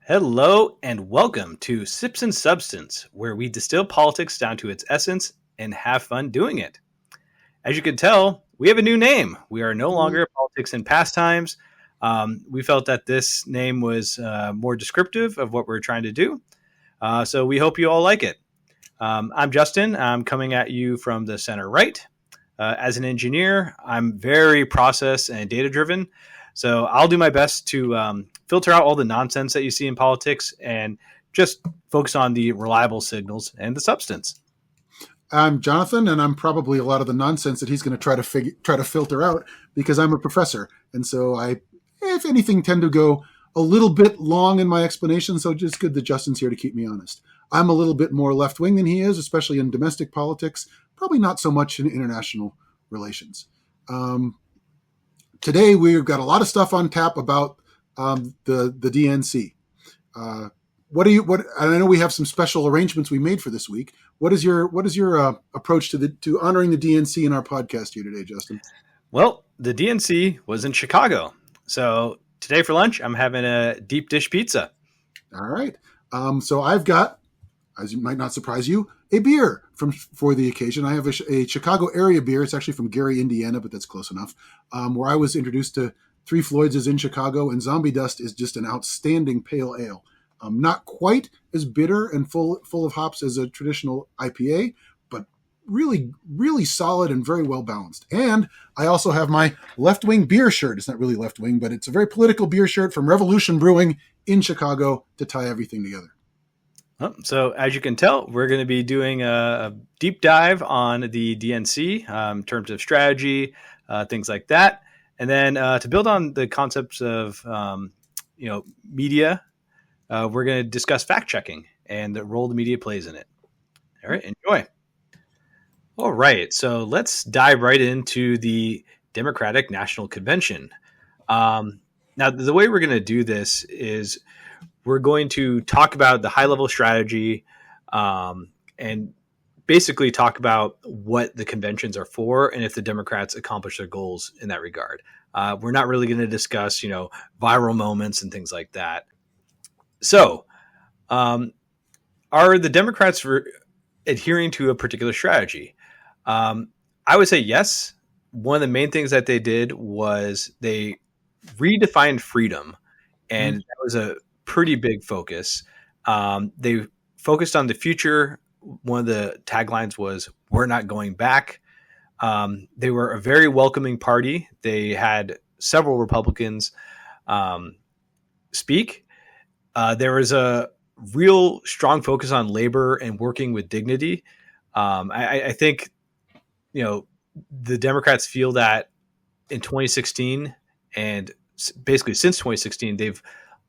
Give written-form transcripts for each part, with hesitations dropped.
Hello and welcome to Sips and Substance, where we distill politics down to its essence and have fun doing it. As you can tell, we have a new name. We are no longer Politics and Pastimes. We felt that this name was more descriptive of what we're trying to do. So we hope you all like it. I'm Justin. I'm coming at you from the center right. As an engineer, I'm very process and data driven. So I'll do my best to filter out all the nonsense that you see in politics and just focus on the reliable signals and the substance. I'm Jonathan, and I'm probably a lot of the nonsense that he's going to try to filter out because I'm a professor, and so I, if anything, tend to go a little bit long in my explanation. So just good that Justin's here to keep me honest. I'm a little bit more left wing than he is, especially in domestic politics. Probably not so much in international relations. Today we've got a lot of stuff on tap about the DNC. What I know we have some special arrangements we made for this week. What is your approach to honoring the DNC in our podcast here today, Justin? Well, the DNC was in Chicago, so today for lunch I'm having a deep dish pizza. All right. So I've got, as it might not surprise you, a beer for the occasion. I have a Chicago area beer. It's actually from Gary, Indiana, but that's close enough. Where I was introduced to Three Floyds is in Chicago, and Zombie Dust is just an outstanding pale ale. Not quite as bitter and full of hops as a traditional IPA, but really, really solid and very well balanced. And I also have my left-wing beer shirt. It's not really left-wing, but it's a very political beer shirt from Revolution Brewing in Chicago to tie everything together. So as you can tell, we're going to be doing a deep dive on the DNC in terms of strategy, things like that. And then to build on the concepts of, media, we're going to discuss fact checking and the role the media plays in it. All right, enjoy. All right, so let's dive right into the Democratic National Convention. Now, the way we're going to do this is we're going to talk about the high-level strategy and basically talk about what the conventions are for and if the Democrats accomplish their goals in that regard. We're not really going to discuss, viral moments and things like that. So, are the Democrats adhering to a particular strategy? I would say yes. One of the main things that they did was they redefined freedom, and that was a pretty big focus. They focused on the future. One of the taglines was, "We're not going back." They were a very welcoming party. They had several Republicans speak. There was a real strong focus on labor and working with dignity. I think, the Democrats feel that in 2016 and basically since 2016, they've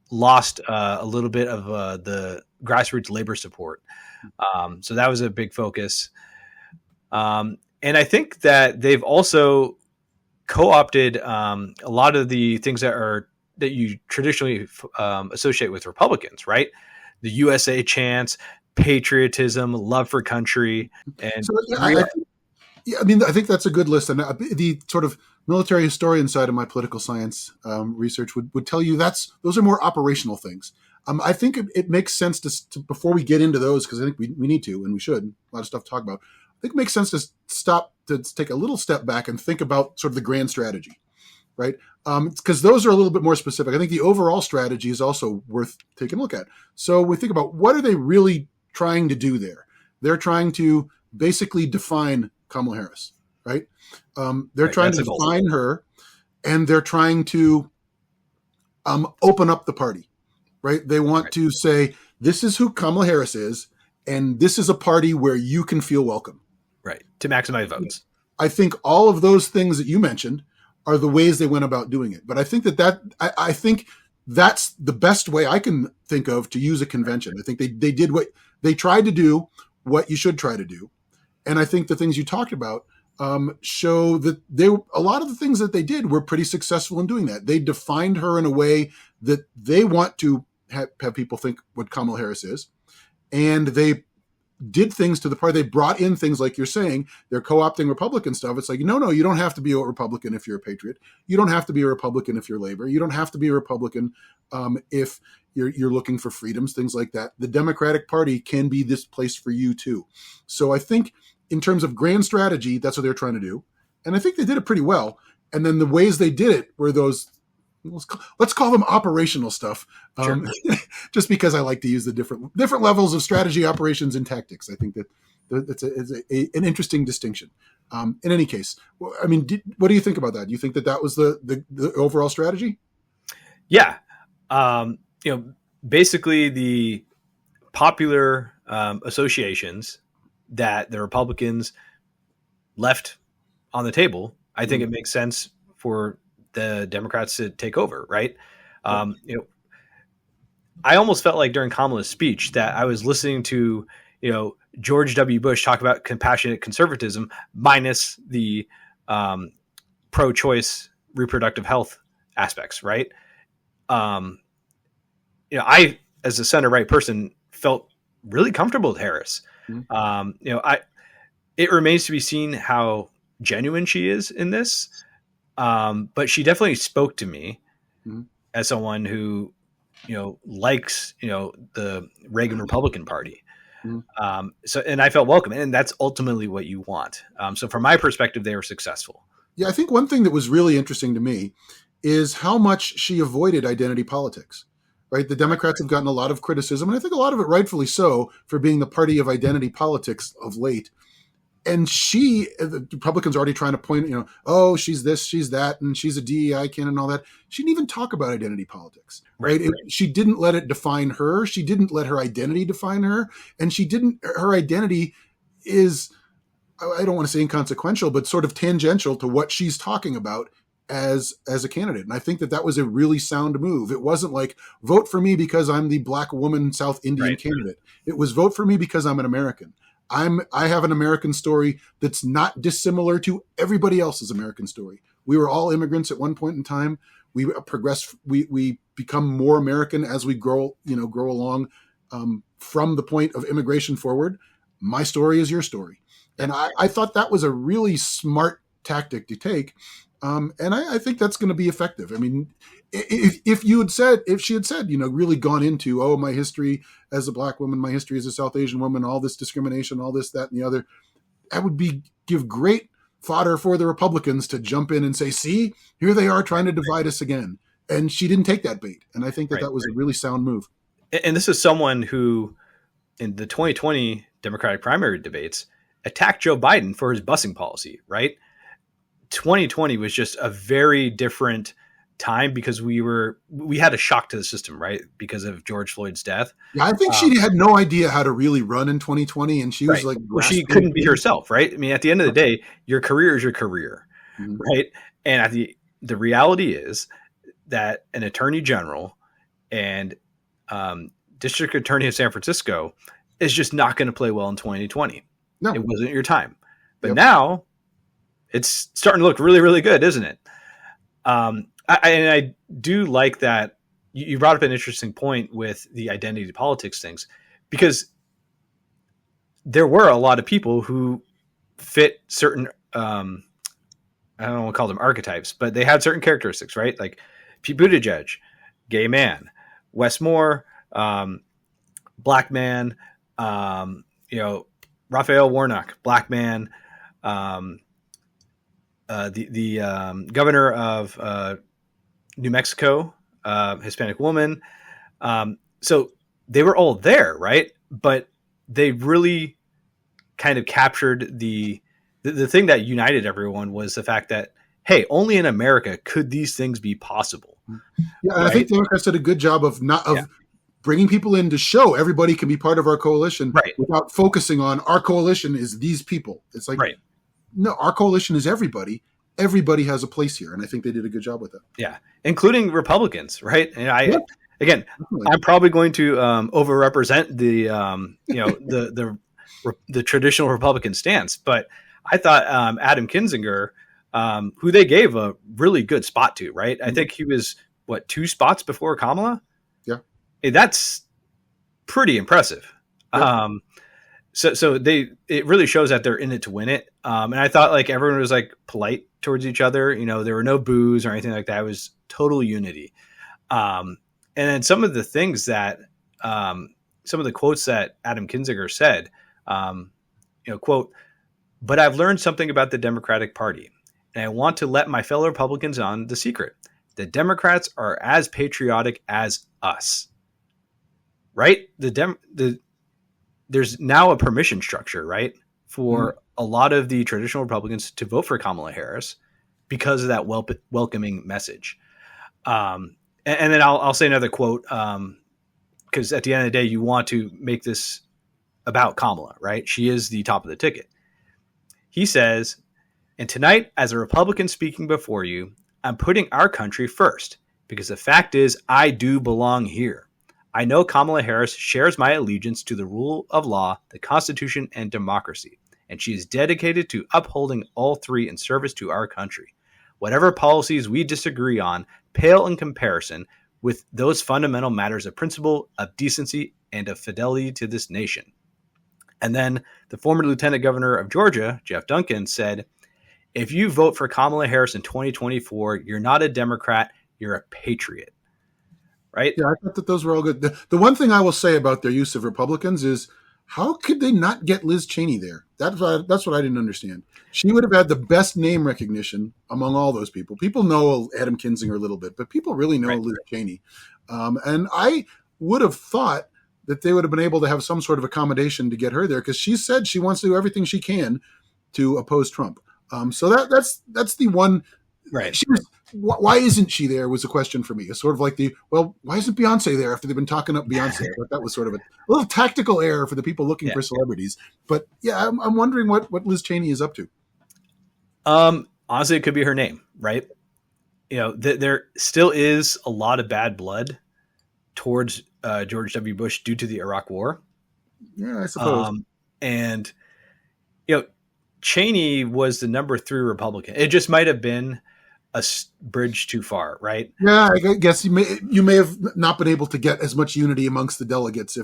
lost a little bit of the grassroots labor support. So that was a big focus. And I think that they've also co-opted a lot of the things that you traditionally associate with Republicans, right? The USA chants, patriotism, love for country. And so, I think that's a good list. And the sort of military historian side of my political science research would tell you those are more operational things. I think it makes sense to before we get into those, because I think we need to, and we should, a lot of stuff to talk about. I think it makes sense to take a little step back and think about sort of the grand strategy, right? Because those are a little bit more specific. I think the overall strategy is also worth taking a look at. So we think about, what are they really trying to do there? They're trying to basically define Kamala Harris, right? They're trying to define her, and they're trying to open up the party, right? They want to say, this is who Kamala Harris is, and this is a party where you can feel welcome. Right, to maximize votes. I think all of those things that you mentioned are the ways they went about doing it. But I think I think that's the best way I can think of to use a convention. I think they did what they tried to do, what you should try to do. And I think the things you talked about show that a lot of the things that they did were pretty successful in doing that. They defined her in a way that they want to have people think what Kamala Harris is. And they did things to the party. They brought in things like you're saying, they're co-opting Republican stuff. It's like, no, you don't have to be a Republican if you're a patriot. You don't have to be a Republican if you're labor. You don't have to be a Republican if you're looking for freedoms, things like that. The Democratic Party can be this place for you too. So I think in terms of grand strategy, that's what they're trying to do. And I think they did it pretty well. And then the ways they did it were those, let's call them operational stuff, Sure. just because I like to use the different levels of strategy, operations, and tactics. I think that's an interesting distinction. In any case, I mean, what do you think about that? Do you think that was the overall strategy? Yeah. Basically the popular associations that the Republicans left on the table, I think it makes sense for the Democrats to take over, right? I almost felt like during Kamala's speech that I was listening to, George W. Bush talk about compassionate conservatism minus the pro-choice reproductive health aspects, right? I, as a center-right person, felt really comfortable with Harris. It remains to be seen how genuine she is in this. But she definitely spoke to me as someone who, likes, the Reagan Republican Party. And I felt welcome, and that's ultimately what you want. So from my perspective, they were successful. Yeah. I think one thing that was really interesting to me is how much she avoided identity politics, right? The Democrats have gotten a lot of criticism, and I think a lot of it rightfully so, for being the party of identity politics of late. And the Republicans are already trying to point, oh, she's this, she's that, and she's a DEI candidate and all that. She didn't even talk about identity politics, right? She didn't let it define her. She didn't let her identity define her. And her identity is, I don't want to say inconsequential, but sort of tangential to what she's talking about as a candidate. And I think that was a really sound move. It wasn't like, vote for me because I'm the Black woman South Indian candidate. It was, vote for me because I'm an American. I have an American story that's not dissimilar to everybody else's American story. We were all immigrants at one point in time. We progress. We become more American as we grow along from the point of immigration forward. My story is your story, and I thought that was a really smart tactic to take. And I think that's going to be effective. I mean, if she had said, really gone into, oh, my history as a Black woman, my history as a South Asian woman, all this discrimination, all this, that, and the other, that would give great fodder for the Republicans to jump in and say, see, here they are trying to divide us again. And she didn't take that bait. And I think that was a really sound move. And this is someone who, in the 2020 Democratic primary debates, attacked Joe Biden for his busing policy, right? 2020 was just a very different time because we had a shock to the system, right? Because of George Floyd's death. Yeah, I think she had no idea how to really run in 2020, and she was like, well, she couldn't be herself, right? I mean, at the end of the day, your career is your career, right? And the reality is that an attorney general and district attorney of San Francisco is just not going to play well in 2020. No, it wasn't your time, but now it's starting to look really, really good, isn't it? I do like that you brought up an interesting point with the identity politics things, because there were a lot of people who fit certain, I don't want to call them archetypes, but they had certain characteristics, right? Like Pete Buttigieg, gay man, Wes Moore, Black man, Raphael Warnock, Black man, the governor of New Mexico, Hispanic woman. So they were all there, right? But they really kind of captured the thing that united everyone was the fact that, hey, only in America could these things be possible. Yeah, right? I think Democrats did a good job of bringing people in to show everybody can be part of our coalition, without focusing on our coalition is these people. It's like, no, our coalition is everybody. Everybody has a place here, and I think they did a good job with that. Yeah, including Republicans, right? And I'm probably going to overrepresent the traditional Republican stance, but I thought Adam Kinzinger, who they gave a really good spot to, right? I think he was 2 spots before Kamala. Yeah, that's pretty impressive. so it really shows that they're in it to win it. And I thought like everyone was like polite towards each other. You know, there were no boos or anything like that. It was total unity. And then some of the things that, some of the quotes that Adam Kinzinger said, quote, "But I've learned something about the Democratic Party, and I want to let my fellow Republicans on the secret. The Democrats are as patriotic as us." Right? There's now a permission structure, right, for a lot of the traditional Republicans to vote for Kamala Harris because of that welcoming message. And then I'll say another quote, because at the end of the day, you want to make this about Kamala, right? She is the top of the ticket. He says, "And tonight, as a Republican speaking before you, I'm putting our country first because the fact is I do belong here. I know Kamala Harris shares my allegiance to the rule of law, the Constitution, and democracy, and she is dedicated to upholding all three in service to our country. Whatever policies we disagree on pale in comparison with those fundamental matters of principle, of decency, and of fidelity to this nation." And then the former Lieutenant Governor of Georgia, Jeff Duncan, said, "If you vote for Kamala Harris in 2024, you're not a Democrat, you're a patriot." Right? Yeah, I thought that those were all good. The one thing I will say about their use of Republicans is, how could they not get Liz Cheney there? That's what I didn't understand. She would have had the best name recognition among all those people. People know Adam Kinzinger a little bit, but people really know Liz Cheney. And I would have thought that they would have been able to have some sort of accommodation to get her there, because she said she wants to do everything she can to oppose Trump. So that's the one. Right. Why isn't she there was a question for me. It's sort of like why isn't Beyonce there after they've been talking up Beyonce? But that was sort of a little tactical error for the people looking for celebrities. But yeah, I'm wondering what Liz Cheney is up to. Honestly, it could be her name, right? You know, there still is a lot of bad blood towards George W. Bush due to the Iraq War. Yeah, I suppose. And, Cheney was the number 3 Republican. It just might have been a bridge too far, right? Yeah, I guess you may have not been able to get as much unity amongst the delegates.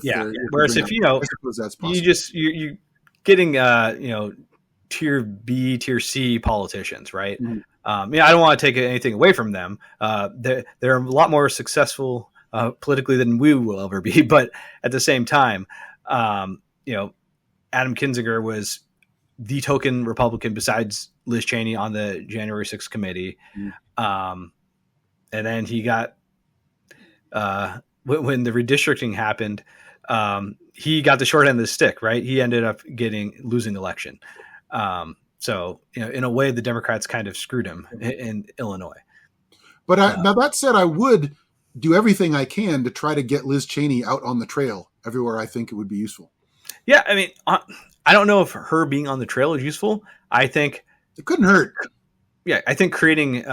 Whereas if I suppose that's possible. You're getting tier B, tier C politicians, right? Mm-hmm. I don't want to take anything away from them. They're a lot more successful politically than we will ever be, but at the same time, Adam Kinzinger was the token Republican besides Liz Cheney on the January 6th committee. And then he got, when the redistricting happened, he got the short end of the stick, right? He ended up losing election. So, in a way, the Democrats kind of screwed him in Illinois. But now that said, I would do everything I can to try to get Liz Cheney out on the trail everywhere I think it would be useful. Yeah, I mean, I don't know if her being on the trail is useful. I think it couldn't hurt. Yeah, I think creating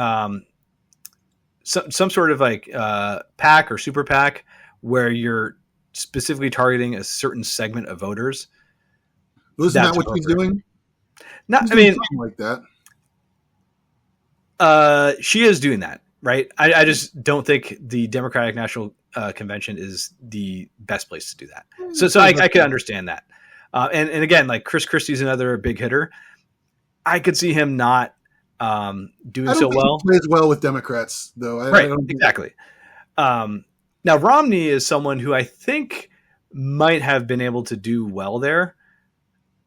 some sort of like PAC or super PAC where you're specifically targeting a certain segment of voters. Isn't that what she's doing? Not, I mean, something like that. She is doing that, right? I just don't think the Democratic National Convention is the best place to do that. So I could understand that. And again, like Chris Christie's another big hitter. I could see him not doing so well. He plays well with Democrats, though. Exactly. Now Romney is someone who I think might have been able to do well there,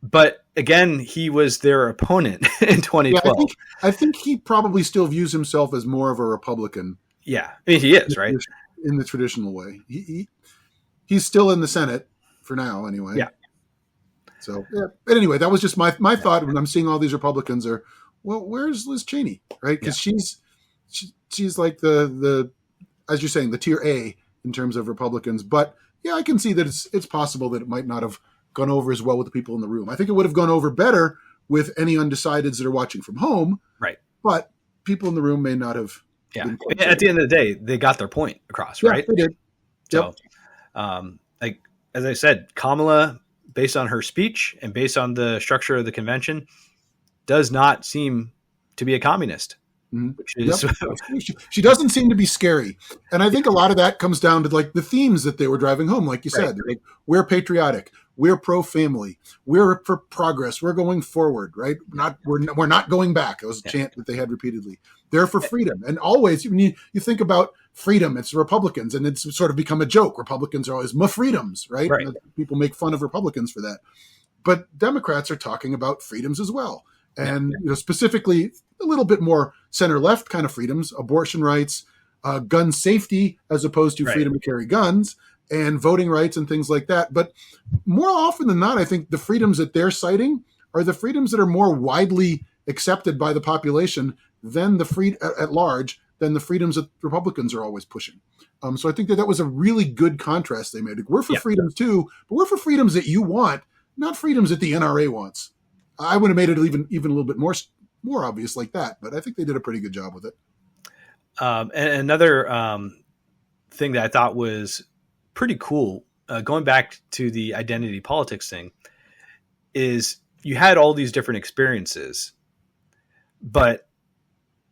but again, he was their opponent in 2012. Yeah, I think he probably still views himself as more of a Republican. Yeah, I mean, he is, right? In the traditional way. He's still in the Senate for now, anyway. Yeah. So, yeah. But anyway, that was just my thought when I'm seeing all these Republicans are, well, where's Liz Cheney, right? Because she's like the as you're saying, the tier A in terms of Republicans. But yeah, I can see that it's possible that it might not have gone over as well with the people in the room. I think it would have gone over better with any undecideds that are watching from home. Right. But people in the room may not have. Yeah. At the end of the day, they got their point across, right? They did. So, like as I said, Kamala, based on her speech and based on the structure of the convention, does not seem to be a communist. Mhm. which Yep. is She doesn't seem to be scary. And I think a lot of that comes down to like the themes that they were driving home. Like you right. said, like, we're patriotic, we're pro-family, we're for progress, we're going forward, right? We're not going back. It was a Yeah. chant that they had repeatedly. They're for freedom. And always, when you think about freedom, it's Republicans, and it's sort of become a joke. Republicans are always freedoms, right? Right. People make fun of Republicans for that. But Democrats are talking about freedoms as well. And specifically a little bit more center left kind of freedoms, abortion rights, gun safety as opposed to Right. freedom to carry guns, and voting rights and things like that. But more often than not, I think the freedoms that they're citing are the freedoms that are more widely accepted by the population than at large than the freedoms that Republicans are always pushing. So I think that was a really good contrast they made. Like, we're for freedoms too, but we're for freedoms that you want, not freedoms that the NRA wants. I would have made it even a little bit more obvious like that, but I think they did a pretty good job with it. And another thing that I thought was pretty cool, going back to the identity politics thing, is you had all these different experiences, but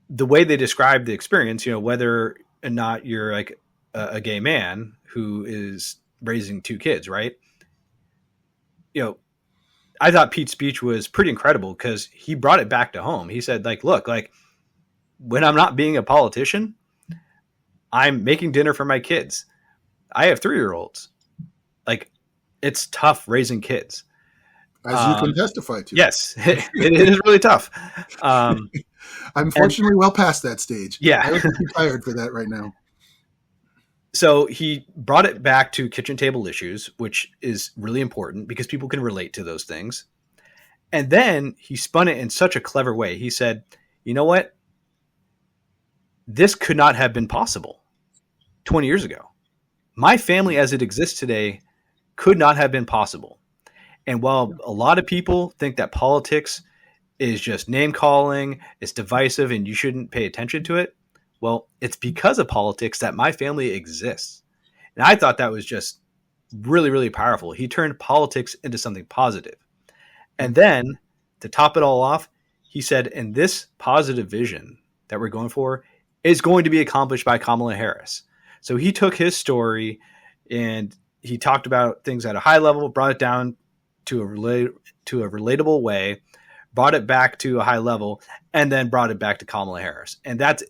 the way they described the experience, whether or not you're like a gay man who is raising 2 kids, right? I thought Pete's speech was pretty incredible because he brought it back to home. He said, like, look, like, when I'm not being a politician, I'm making dinner for my kids. I have 3-year-olds. Like, it's tough raising kids. As you can testify to. Yes, it is really tough. I'm fortunately well past that stage. Yeah. I would be tired for that right now. So he brought it back to kitchen table issues, which is really important because people can relate to those things. And then he spun it in such a clever way. He said, you know what? This could not have been possible 20 years ago. My family as it exists today could not have been possible. And while a lot of people think that politics is just name calling, it's divisive, and you shouldn't pay attention to it, well, it's because of politics that my family exists. And I thought that was just really, really powerful. He turned politics into something positive. And then to top it all off, he said, and this positive vision that we're going for is going to be accomplished by Kamala Harris. So he took his story and he talked about things at a high level, brought it down to a relatable way, brought it back to a high level, and then brought it back to Kamala Harris. And that's,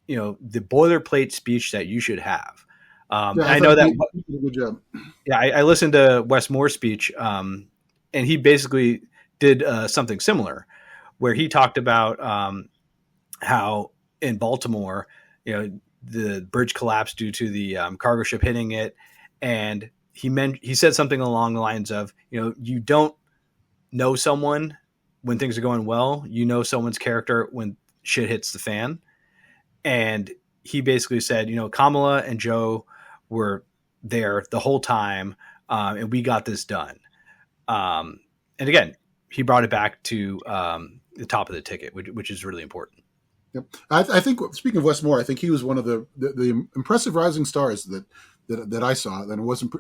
the boilerplate speech that you should have. I know that. Good job. Yeah, I listened to Wes Moore's speech, and he basically did something similar, where he talked about how in Baltimore, the bridge collapsed due to the cargo ship hitting it, and he said something along the lines of, you don't know someone when things are going well, you know someone's character when shit hits the fan. And he basically said, Kamala and Joe were there the whole time, and we got this done. And again, he brought it back to the top of the ticket, which is really important. Yep. I think, speaking of Wes Moore, I think he was one of the impressive rising stars that I saw that I wasn't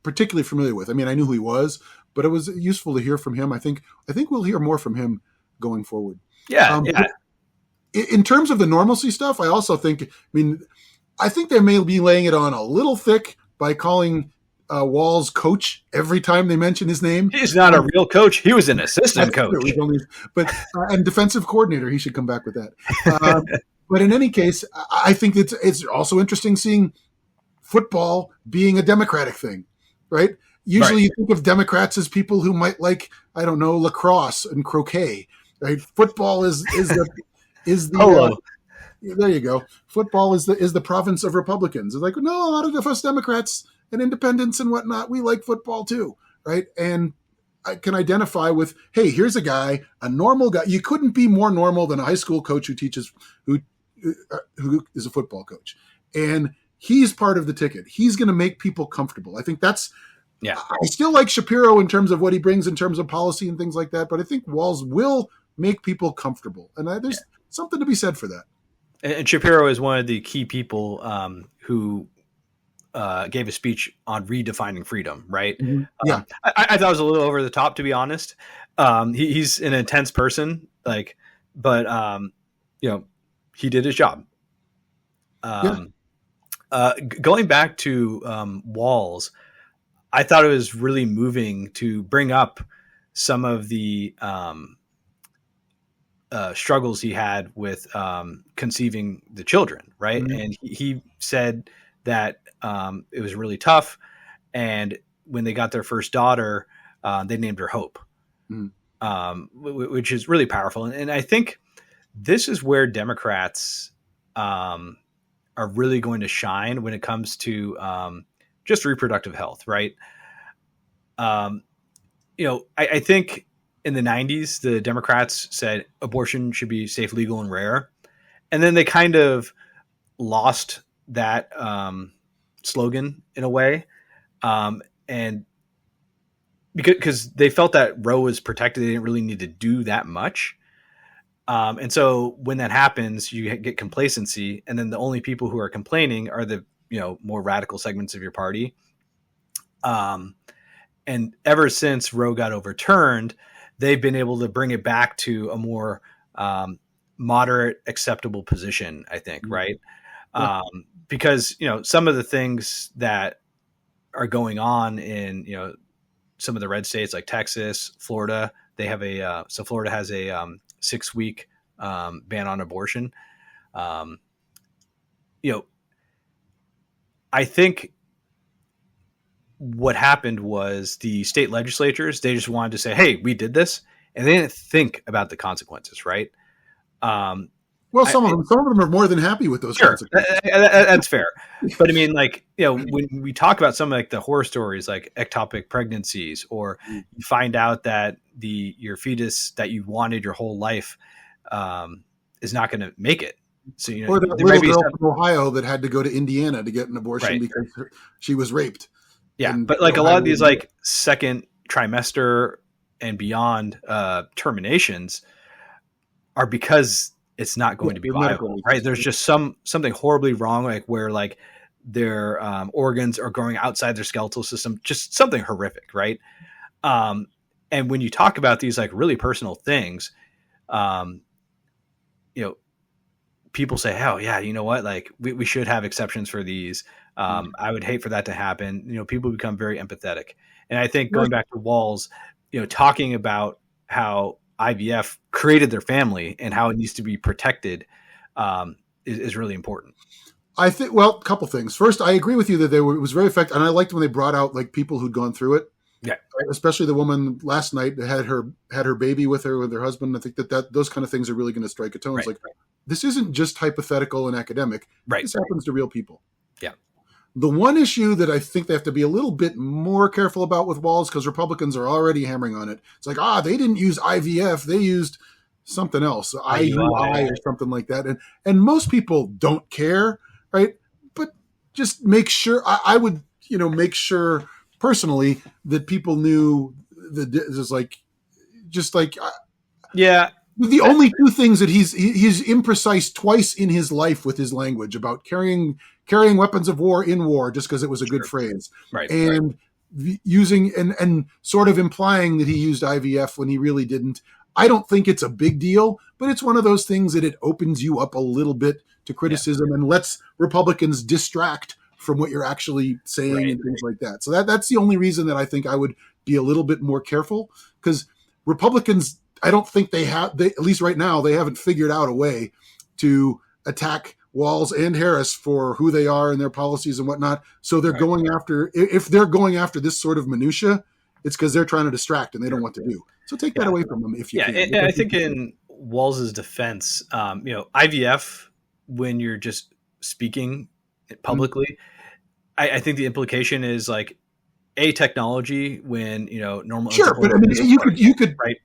particularly familiar with. I mean, I knew who he was, but it was useful to hear from him. I think we'll hear more from him going forward. Yeah. In terms of the normalcy stuff, I also think, I think they may be laying it on a little thick by calling Walz coach every time they mention his name. He's not a real coach. He was an assistant coach. And defensive coordinator, he should come back with that. But in any case, I think it's also interesting seeing football being a Democratic thing, right? Usually you think of Democrats as people who might like, I don't know, lacrosse and croquet, right? Football is the there you go. Football is the province of Republicans. It's like, no, a lot of us Democrats and independents and whatnot, we like football too, right? And I can identify with, hey, here's a guy, a normal guy. You couldn't be more normal than a high school coach who is a football coach. And he's part of the ticket. He's going to make people comfortable. I think that's, I still like Shapiro in terms of what he brings in terms of policy and things like that, but I think Walz will make people comfortable. And there's something to be said for that. And Shapiro is one of the key people who gave a speech on redefining freedom, right? Mm-hmm. Yeah. I thought it was a little over the top, to be honest. He's an intense person, but he did his job. Yeah. Going back to Walls, I thought it was really moving to bring up some of the struggles he had with conceiving the children, right? Mhm. And he said that it was really tough. And when they got their first daughter, they named her Hope, Mhm. which is really powerful. And I think this is where Democrats are really going to shine when it comes to just reproductive health, right? Um, I think in the 90s, the Democrats said abortion should be safe, legal, and rare. And then they kind of lost that slogan in a way. And because they felt that Roe was protected, they didn't really need to do that much. And so when that happens, you get complacency. And then the only people who are complaining are the, more radical segments of your party. And ever since Roe got overturned, they've been able to bring it back to a more moderate, acceptable position, I think, right? Yeah. Because, some of the things that are going on in, some of the red states like Texas, Florida, they have so Florida has a 6-week ban on abortion. I think what happened was the state legislatures, they just wanted to say, hey, we did this. And they didn't think about the consequences, right? Well, some of them are more than happy with those Sure, consequences. that's fair. But I mean, when we talk about some of the horror stories, like ectopic pregnancies, or you find out that your fetus that you wanted your whole life is not going to make it. So, Or that there might little be girl from Ohio that had to go to Indiana to get an abortion right. because she was raped. Yeah, And but a lot of these second trimester and beyond terminations are because it's not going to be viable, right? There's just something horribly wrong, where their organs are growing outside their skeletal system, just something horrific, right? And when you talk about these really personal things, people say, "Oh yeah, you know what? We should have exceptions for these." I would hate for that to happen. People become very empathetic, and I think going back to Walls, talking about how IVF created their family and how it needs to be protected is really important. I think, well, a couple things. First, I agree with you that it was very effective, and I liked when they brought out people who'd gone through it. Yeah, especially the woman last night that had her baby with her husband. I think that those kind of things are really going to strike a tone. Right. It's this isn't just hypothetical and academic. Right. This happens to real people. Yeah. The one issue that I think they have to be a little bit more careful about with Walls, because Republicans are already hammering on it. It's they didn't use IVF, they used something else, IUI or something like that, and most people don't care, right? But just make sure. I would make sure personally that people knew that this is yeah. The only two things that he's imprecise twice in his life with his language about carrying weapons of war in war just because it was a good phrase, right? And using and sort of implying that he used IVF when he really didn't. I don't think it's a big deal, but it's one of those things that it opens you up a little bit to criticism and lets Republicans distract from what you're actually saying and things like that. So that's the only reason that I think I would be a little bit more careful, because Republicans, I don't think they at least right now, they haven't figured out a way to attack Walls and Harris for who they are and their policies and whatnot. So they're going after, if they're going after this sort of minutia, it's because they're trying to distract and they don't want to do. So take that away from them if you can. And I think in Walls's defense, IVF, when you're just speaking publicly, I think the implication is a technology when normal. Sure, but I mean, you could right.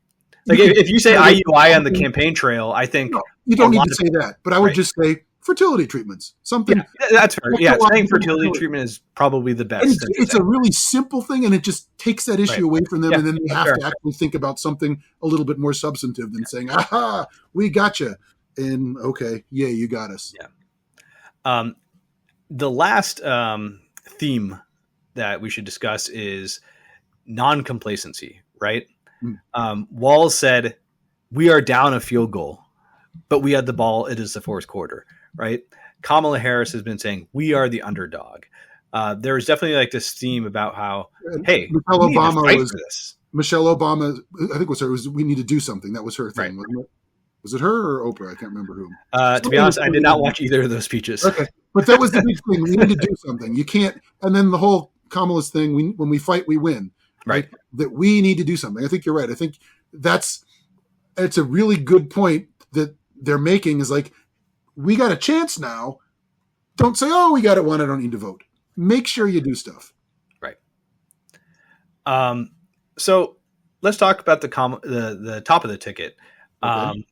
If you say IUI on the campaign trail, I think you don't need to say that. But I would just say fertility treatments. Something that's fair. Yeah, saying fertility treatment is probably the best. It's a really simple thing, and it just takes that issue away from them, and then they have to actually think about something a little bit more substantive than saying, "Aha, we got you," and okay, yeah, you got us. Yeah. The last theme that we should discuss is non-complacency, right? Walls said, "We are down a field goal. but we had the ball. It is the fourth quarter, right? Kamala Harris has been saying we are the underdog. There was definitely like this theme about how, And hey, Michelle we need to Obama fight was for this. Michelle Obama. I think was we need to do something. That was her Right. thing. Wasn't it? Was it her or Oprah? I can't remember whom. To be honest, I did not watch either of those speeches. Okay, but that was the big thing. We need to do something. You can't. And then the whole Kamala's thing. When we fight, we win. Right. That we need to do something. I think you're right. I think it's a really good point that they're making. Is like, we got a chance now. Don't say, oh, we got it won, I don't need to vote. Make sure you do stuff. Right. So let's talk about the top of the ticket. Okay.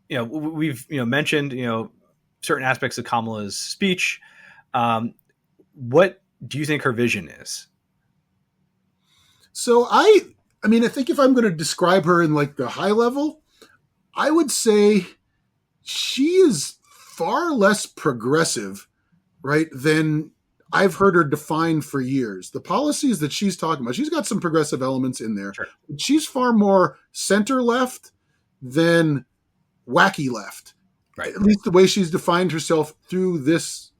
We've mentioned certain aspects of Kamala's speech. What do you think her vision is? So I think if I'm going to describe her in like the high level, I would say she is far less progressive, right, than I've heard her defined for years. The policies that she's talking about, she's got some progressive elements in there. Sure. But she's far more center left than wacky left. Right. At least the way she's defined herself through this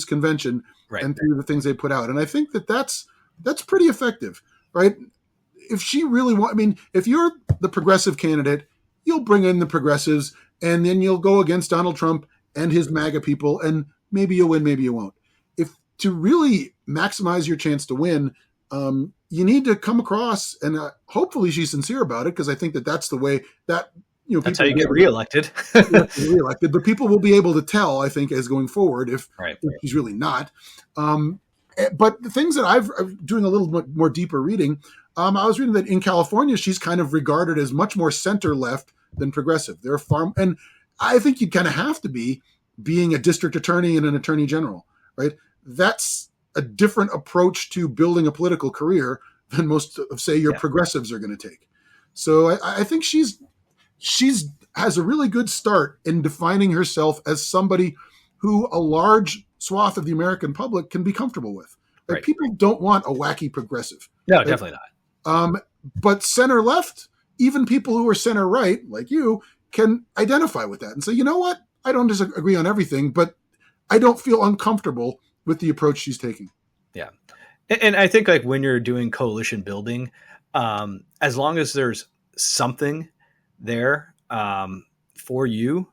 convention, right, and through the things they put out. And I think that's pretty effective, right? If she really if you're the progressive candidate, you'll bring in the progressives, and then you'll go against Donald Trump and his MAGA people, and maybe you'll win, maybe you won't. If to really maximize your chance to win, you need to come across, and hopefully she's sincere about it, because I think that's the way that that's how you get reelected. Reelected, but people will be able to tell, I think, as going forward if she's really not. But the things that I'm doing a little bit more deeper reading, I was reading that in California, she's kind of regarded as much more center left than progressive. They're and I think you'd kind of have to be, being a district attorney and an attorney general, right? That's a different approach to building a political career than most of, say, your progressives are going to take. So I think she's has a really good start in defining herself as somebody who a large swath of the American public can be comfortable with. Like, people don't want a wacky progressive. No, definitely not. But center left, even people who are center right, like you, can identify with that and say, you know what? I don't disagree on everything, but I don't feel uncomfortable with the approach she's taking. Yeah. And I think, like, when you're doing coalition building, as long as there's something there for you,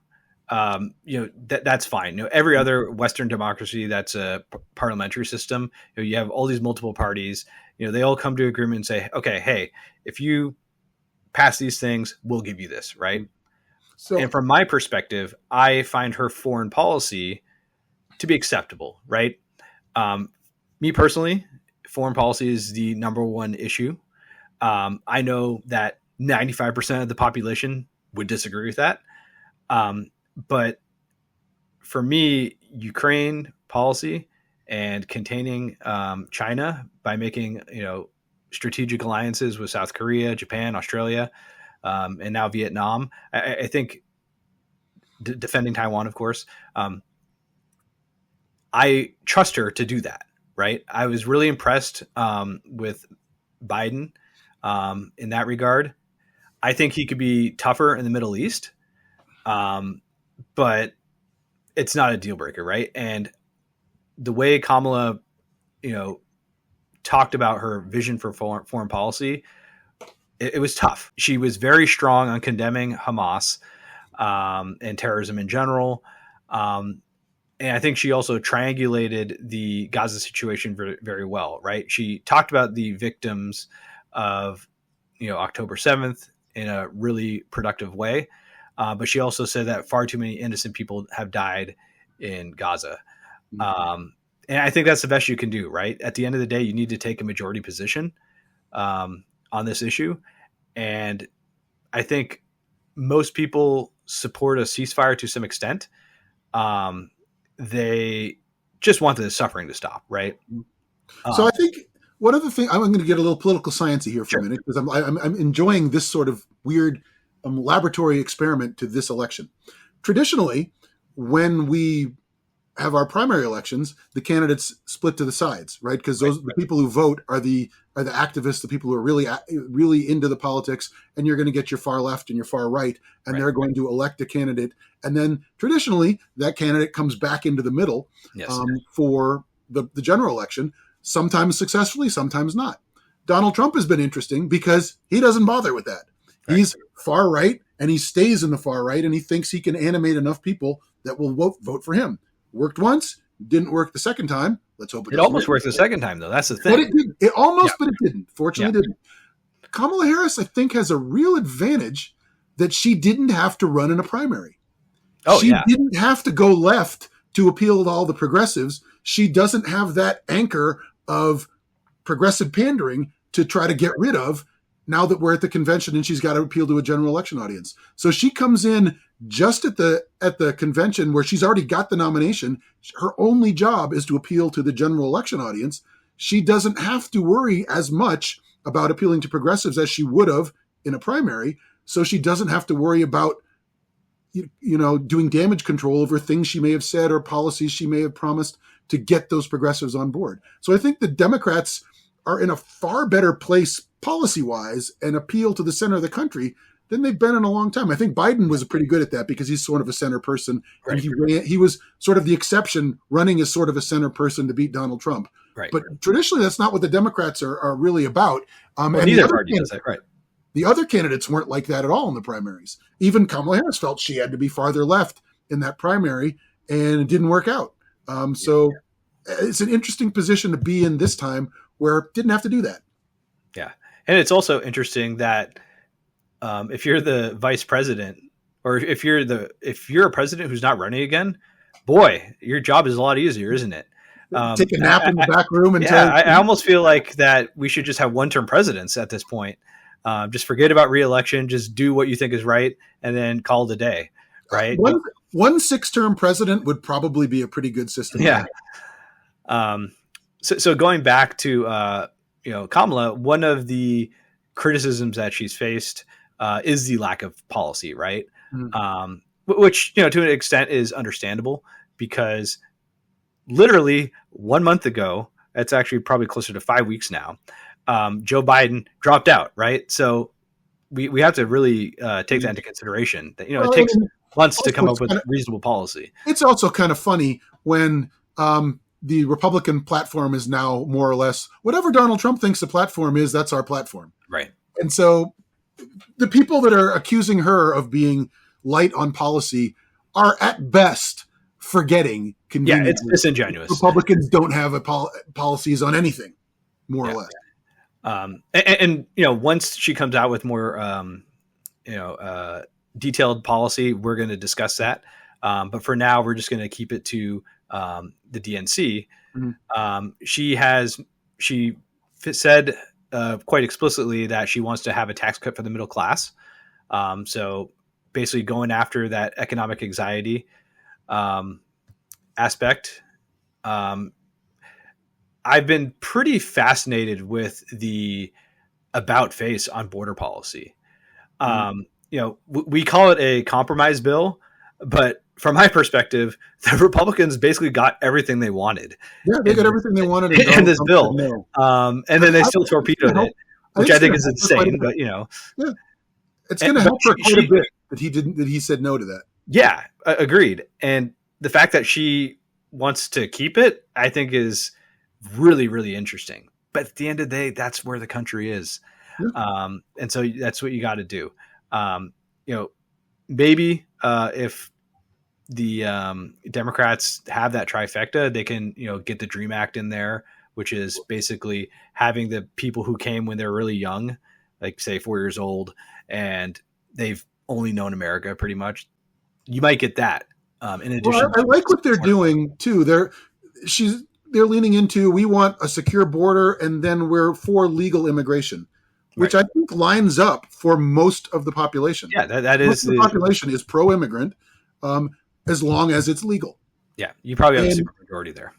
that's fine. Every other Western democracy that's a parliamentary system, you have all these multiple parties, they all come to agreement and say, okay, hey, if you pass these things, we'll give you this, right? So, and from my perspective, I find her foreign policy to be acceptable, right? Me personally, foreign policy is the number one issue. I know that 95% of the population would disagree with that. But for me, Ukraine policy and containing China by making, strategic alliances with South Korea, Japan, Australia, and now Vietnam, I think defending Taiwan, of course, I trust her to do that. Right. I was really impressed with Biden in that regard. I think he could be tougher in the Middle East, but it's not a deal breaker, right? And the way Kamala, talked about her vision for foreign policy, it was tough. She was very strong on condemning Hamas and terrorism in general. And I think she also triangulated the Gaza situation very, very well, right? She talked about the victims of, October 7th in a really productive way. But she also said that far too many innocent people have died in Gaza. Mm-hmm. And I think that's the best you can do, right? At the end of the day, you need to take a majority position on this issue. And I think most people support a ceasefire to some extent. They just want the suffering to stop, right? So I think one of the things, I'm going to get a little political sciencey here for a minute, because I'm enjoying this sort of weird laboratory experiment to this election. Traditionally, when we have our primary elections, the candidates split to the sides, right? Because the people who vote are the activists, the people who are really into the politics, and you're going to get your far left and your far right, and they're going to elect a candidate, and then traditionally that candidate comes back into the middle for the general election, sometimes successfully, sometimes not. Donald Trump has been interesting because he doesn't bother with that. Right. He's far right, and he stays in the far right, and he thinks he can animate enough people that will vote for him. Worked once, didn't work the second time. Let's hope it almost worked the second time, though. That's the thing. But it didn't. It almost, but it didn't. Fortunately, it didn't. Kamala Harris, I think, has a real advantage that she didn't have to run in a primary. She didn't have to go left to appeal to all the progressives. She doesn't have that anchor of progressive pandering to try to get rid of now that we're at the convention and she's got to appeal to a general election audience. So she comes in just at the convention where she's already got the nomination. Her only job is to appeal to the general election audience. She doesn't have to worry as much about appealing to progressives as she would have in a primary. So she doesn't have to worry about, doing damage control over things she may have said or policies she may have promised to get those progressives on board. So I think the Democrats are in a far better place policy-wise and appeal to the center of the country than they've been in a long time. I think Biden was pretty good at that because he's sort of a center person. Right. And he was sort of the exception, running as sort of a center person to beat Donald Trump. Right. But traditionally, that's not what the Democrats are really about. And neither party does that, right. The other candidates weren't like that at all in the primaries. Even Kamala Harris felt she had to be farther left in that primary, and it didn't work out. So it's an interesting position to be in this time where it didn't have to do that. Yeah. And it's also interesting that if you're the vice president, or if you're a president who's not running again, boy, your job is a lot easier, isn't it? Take a nap in the back room. I almost feel like that we should just have one-term presidents at this point. Just forget about re-election. Just do what you think is right, and then call it a day. Right. One 6-term president would probably be a pretty good system. Yeah. So going back to Kamala, one of the criticisms that she's faced is the lack of policy, right? Mm-hmm. Which to an extent is understandable because literally 1 month ago, it's actually probably closer to 5 weeks now, Joe Biden dropped out, right? So we have to really take that into consideration. That it takes months to come up with reasonable policy. It's also kind of funny when the Republican platform is now more or less whatever Donald Trump thinks the platform is, that's our platform. Right. And so the people that are accusing her of being light on policy are at best forgetting conveniently. Yeah, it's disingenuous. Republicans don't have policies on anything, more or less. And once she comes out with more, detailed policy, we're going to discuss that. But for now, we're just going to keep it to the DNC. Mm-hmm. She said quite explicitly that she wants to have a tax cut for the middle class. So basically going after that economic anxiety aspect. I've been pretty fascinated with the about face on border policy. We call it a compromise bill, but from my perspective, the Republicans basically got everything they wanted. Yeah, they got everything they wanted in this bill. And then they still torpedoed it, which I think is insane. But it's going to help her quite a bit that he said no to that. Yeah, agreed. And the fact that she wants to keep it, I think is really, really interesting. But at the end of the day, that's where the country is. Yeah. And so that's what you got to do. Maybe if the Democrats have that trifecta, they can, get the DREAM Act in there, which is basically having the people who came when they're really young, like say 4 years old, and they've only known America pretty much. You might get that. In addition, I like what they're doing too. They're leaning into, we want a secure border, and then we're for legal immigration, which I think lines up for most of the population. Yeah, that is the population is pro-immigrant, as long as it's legal. Yeah, you probably have a super majority there.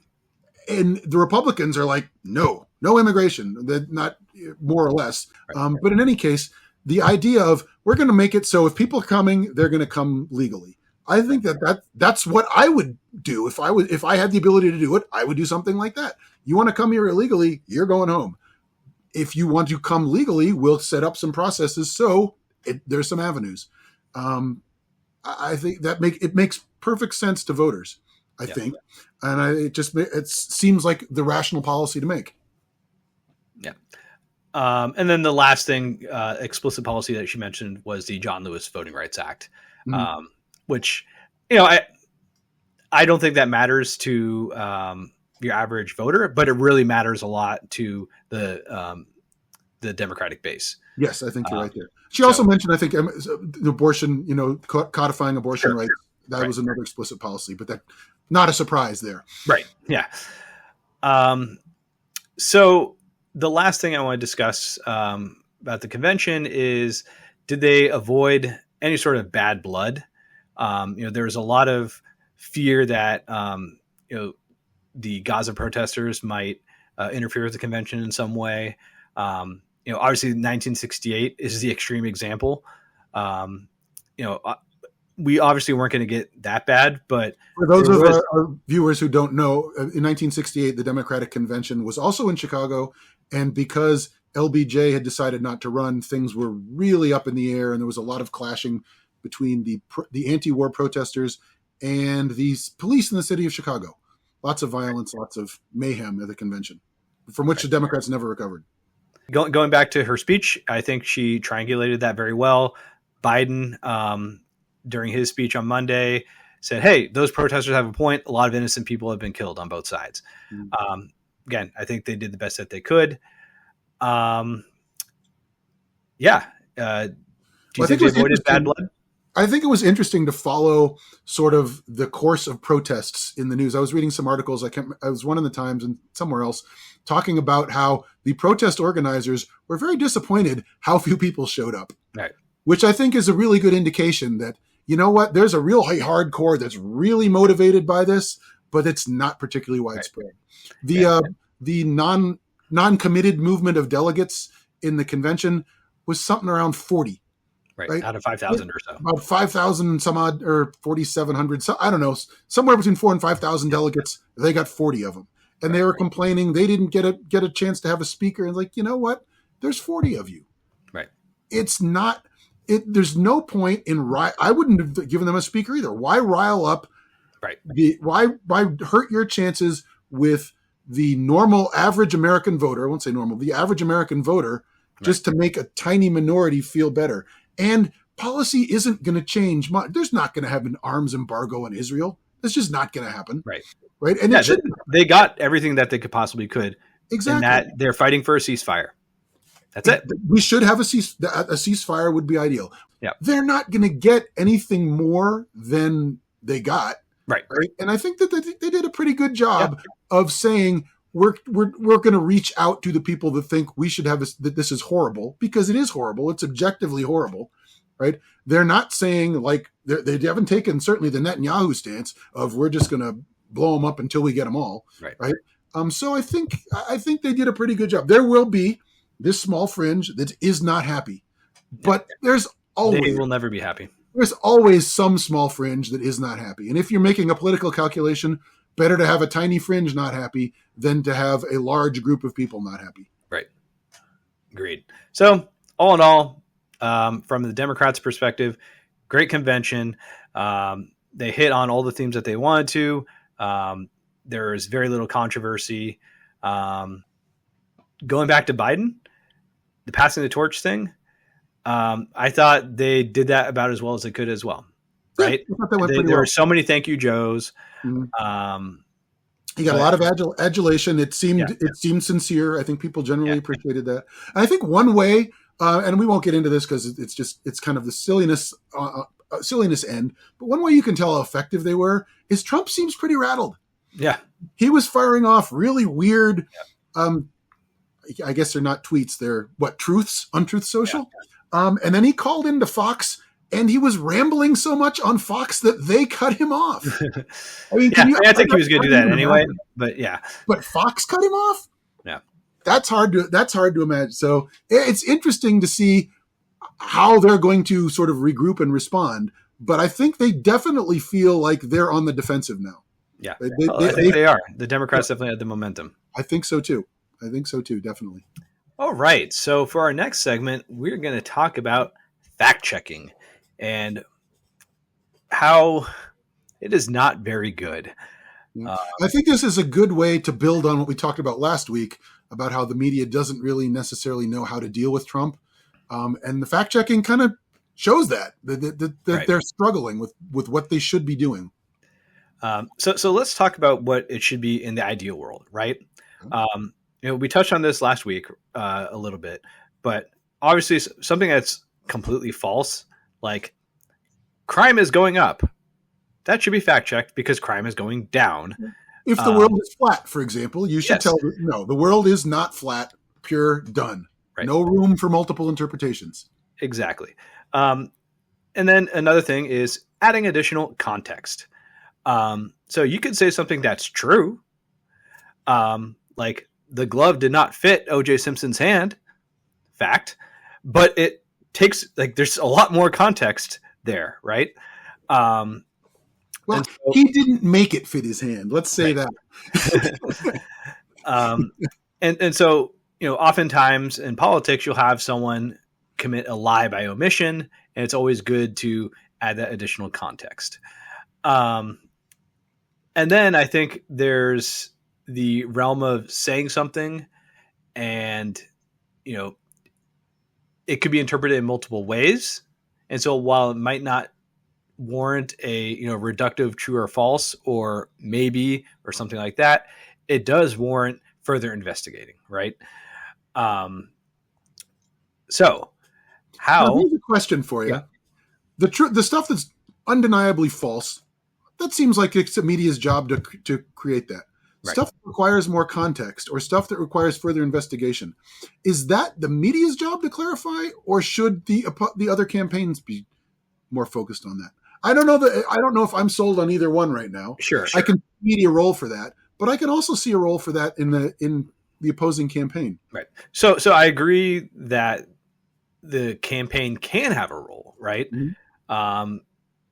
And the Republicans are like, no immigration, not more or less. Right. But in any case, the idea of we're going to make it so if people are coming, they're going to come legally. I think that's what I would do if I had the ability to do it. I would do something like that. You want to come here illegally, you're going home. If you want to come legally, we'll set up some processes so there's some avenues. I think it makes perfect sense to voters. I think, and it seems like the rational policy to make. Yeah. And then the last thing, explicit policy that she mentioned was the John Lewis Voting Rights Act, which, I don't think that matters to your average voter, but it really matters a lot to the Democratic base. Yes, I think you're right there. She also mentioned, I think, abortion, codifying abortion rights. That was another explicit policy, but that not a surprise there. Right. Yeah. So the last thing I want to discuss about the convention is, did they avoid any sort of bad blood? There was a lot of fear that the Gaza protesters might interfere with the convention in some way. Obviously 1968 is the extreme example. We obviously weren't going to get that bad, but for those of our viewers who don't know, in 1968, the Democratic Convention was also in Chicago. And because LBJ had decided not to run, things were really up in the air. And there was a lot of clashing between the anti-war protesters and the police in the city of Chicago. Lots of violence, lots of mayhem at the convention, from which the Democrats never recovered. Going back to her speech, I think she triangulated that very well. Biden, during his speech on Monday, said, hey, those protesters have a point. A lot of innocent people have been killed on both sides. Again, I think they did the best that they could. Do you think they avoided bad blood? I think it was interesting to follow sort of the course of protests in the news. I was reading some articles. I was one in the Times and somewhere else talking about how the protest organizers were very disappointed how few people showed up, right? Which I think is a really good indication that, there's a real hardcore that's really motivated by this, but it's not particularly widespread. Right. The non-committed movement of delegates in the convention was something around 40. Right, out of 5,000 or so. About 5,000 some odd, or 4,700. So I don't know, somewhere between 4,000 and 5,000 delegates. They got 40 of them, and they were complaining they didn't get a chance to have a speaker. And you know what? There's 40 of you. Right. It's not. There's no point in I wouldn't have given them a speaker either. Why rile up? Right. Why hurt your chances with the normal average American voter? I won't say normal. The average American voter, just to make a tiny minority feel better. And policy isn't going to change much. There's not going to have an arms embargo on Israel. That's just not going to happen. Right. And they got everything that they could. Exactly. And that they're fighting for a ceasefire. That's it. We should have a ceasefire would be ideal. Yeah. They're not going to get anything more than they got. Right. And I think that they did a pretty good job of saying, we're going to reach out to the people that think we should have that this is horrible, because it is horrible. It's objectively horrible, right? They're not saying they haven't taken certainly the Netanyahu stance of we're just going to blow them up until we get them all, right? So I think they did a pretty good job. There will be this small fringe that is not happy, but they will never be happy. There's always some small fringe that is not happy, and if you're making a political calculation, better to have a tiny fringe not happy than to have a large group of people not happy. Right. Agreed. So all in all, from the Democrats' perspective, great convention. They hit on all the themes that they wanted to. There is very little controversy. Going back to Biden, the passing the torch thing, I thought they did that about as well as they could as well. Right. There were so many thank you Joes. Mm-hmm. He got a lot of adulation. It seemed sincere. I think people generally appreciated that. And I think one way, and we won't get into this because it's kind of the silliness end. But one way you can tell how effective they were is Trump seems pretty rattled. Yeah, he was firing off really weird. I guess they're not tweets; they're truths on Truth Social. Yeah. And then he called into Fox. And he was rambling so much on Fox that they cut him off. I mean, I think he was going to do that anyway. But but Fox cut him off. Yeah, that's hard to imagine. So it's interesting to see how they're going to sort of regroup and respond. but I think they definitely feel like they're on the defensive now. Yeah, They, well, I think they are. The Democrats definitely had the momentum. I think so too. Definitely. All right. So for our next segment, we're going to talk about fact checking and how it is not very good. Yeah. I think this is a good way to build on what we talked about last week about how the media doesn't really necessarily know how to deal with Trump. And the fact checking kind of shows that Right. they're struggling with what they should be doing. So let's talk about what it should be in the ideal world, right? We touched on this last week a little bit, but obviously something that's completely false, like crime is going up, that should be fact checked because crime is going down. If the world is flat, for example, you should Yes. tell them, no, the world is not flat, pure, done. Right. No room for multiple interpretations. Exactly. And then another thing is adding additional context. So you could say something that's true, like the glove did not fit O.J. Simpson's hand, fact, but it takes, like, there's a lot more context there, right? Well, he didn't make it fit his hand. Let's say right. that. And so, oftentimes in politics, you'll have someone commit a lie by omission, and it's always good to add that additional context. And then I think there's the realm of saying something and, it could be interpreted in multiple ways. And so while it might not warrant a, reductive true or false or maybe or something like that, it does warrant further investigating, right? So how... Now, here's a question for you. Yeah. The stuff that's undeniably false, that seems like it's the media's job to create that. Right. Stuff that requires more context or stuff that requires further investigation. Is that the media's job to clarify, or should the other campaigns be more focused on that? I don't know if I'm sold on either one right now. Sure. I can see media role for that, but I can also see a role for that in the opposing campaign. Right. So I agree that the campaign can have a role, right? Mm-hmm.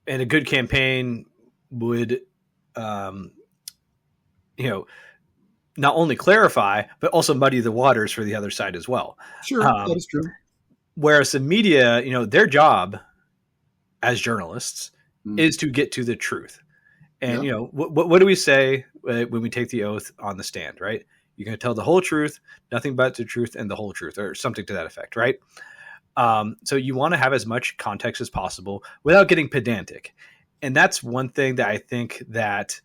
And a good campaign would, not only clarify, but also muddy the waters for the other side as well. Sure, that is true. Whereas the media, their job as journalists is to get to the truth. And, what do we say when we take the oath on the stand, right? You're going to tell the whole truth, nothing but the truth and the whole truth, or something to that effect, right? So you want to have as much context as possible without getting pedantic. And that's one thing that I think that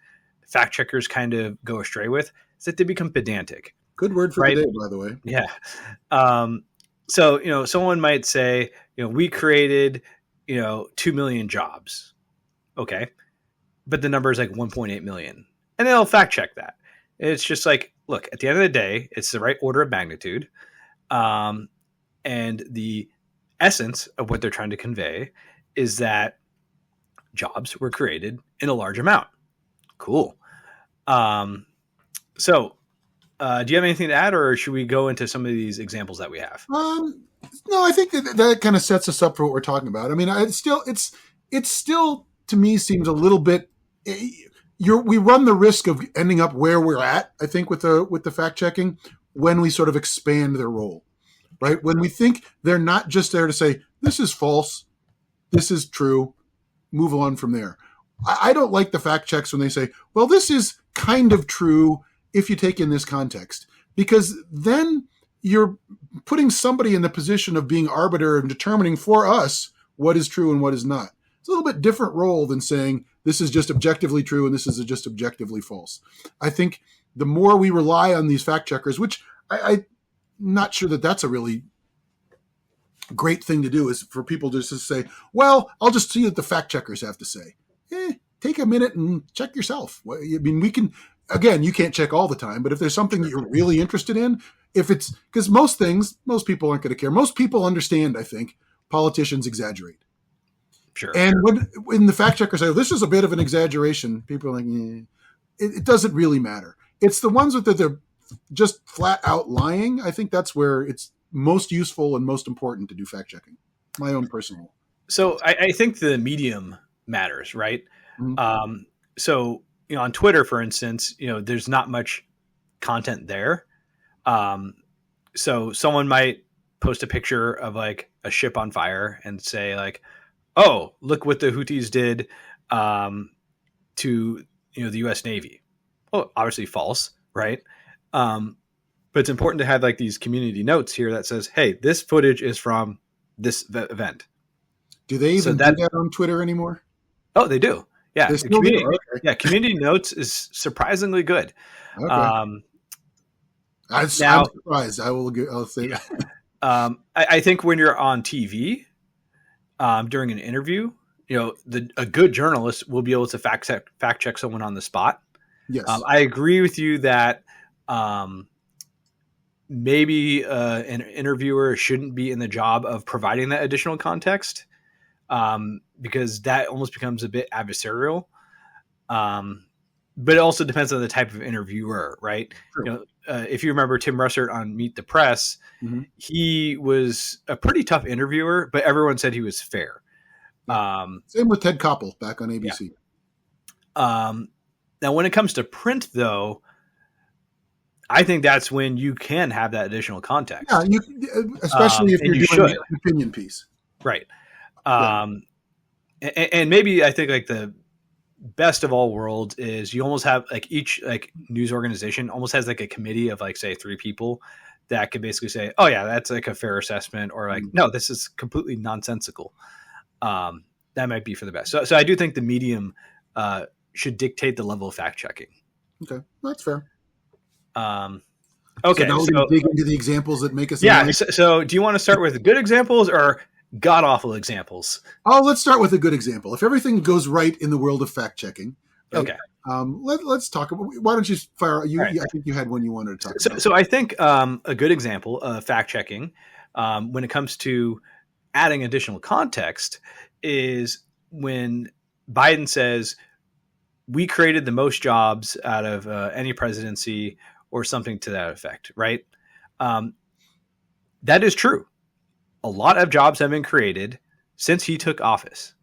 fact checkers kind of go astray with, is that they become pedantic. Good word for the day, by the way. Yeah. So, someone might say, we created, 2 million jobs. Okay. But the number is like 1.8 million. And they'll fact check that. It's just like, look, at the end of the day, it's the right order of magnitude. And the essence of what they're trying to convey is that jobs were created in a large amount. Cool. So do you have anything to add, or should we go into some of these examples that we have? No, I think that kind of sets us up for what we're talking about. I mean, it's still to me seems a little bit. We run the risk of ending up where we're at, I think, with the fact checking when we sort of expand their role, right? When we think they're not just there to say this is false, this is true, move on from there. I don't like the fact checks when they say, well, this is kind of true if you take in this context, because then you're putting somebody in the position of being arbiter and determining for us what is true and what is not. It's a little bit different role than saying this is just objectively true and this is just objectively false. I think the more we rely on these fact checkers, which I'm not sure that that's a really great thing to do, is for people just to say, well, I'll just see what the fact checkers have to say. Take a minute and check yourself. I mean, we can, again, you can't check all the time, but if there's something that you're really interested in, if it's, because most people aren't going to care. Most people understand, I think, politicians exaggerate. Sure. And when the fact checkers say, this is a bit of an exaggeration, people are like, it doesn't really matter. It's the ones that they're just flat out lying. I think that's where it's most useful and most important to do fact checking. My own personal. So I think the medium matters, right? Mhm. So on Twitter, for instance, there's not much content there. So someone might post a picture of like a ship on fire and say like, "Oh, look what the Houthis did to the U.S. Navy." Well, obviously false, right? Um, but it's important to have like these community notes here that says, "Hey, this footage is from this event." Do they So even do that on Twitter anymore? they do. Yeah, They the still do. community. Okay. Yeah, community notes is surprisingly good. Okay. Um, I'm now, surprised. I'll say yeah, that. I think when you're on TV during an interview, a good journalist will be able to fact check someone on the spot. Yes. I agree with you that maybe an interviewer shouldn't be in the job of providing that additional context, because that almost becomes a bit adversarial. But it also depends on the type of interviewer, right? True. If you remember Tim Russert on Meet the Press, Mm-hmm. he was a pretty tough interviewer, but everyone said he was fair. Yeah. Same with Ted Koppel back on ABC. Yeah. Now, when it comes to print, though, I think that's when you can have that additional context. Yeah, especially if you're doing an opinion piece. Right. And maybe I think like the best of all worlds is you almost have like each like news organization almost has like a committee of like say 3 people that could basically say, oh yeah, that's like a fair assessment, or like, no, this is completely nonsensical. That might be for the best. So I do think the medium should dictate the level of fact checking. Okay, that's fair. Okay, so now we're going to dig into the examples that make us. Yeah. So do you want to start with good examples or god awful examples? Oh, let's start with a good example. If everything goes right in the world of fact checking, right, okay. Let's talk about. Why don't you fire? Right. I think you had one you wanted to talk about. So I think a good example of fact checking when it comes to adding additional context is when Biden says we created the most jobs out of any presidency or something to that effect, right? That is true. A lot of jobs have been created since he took office.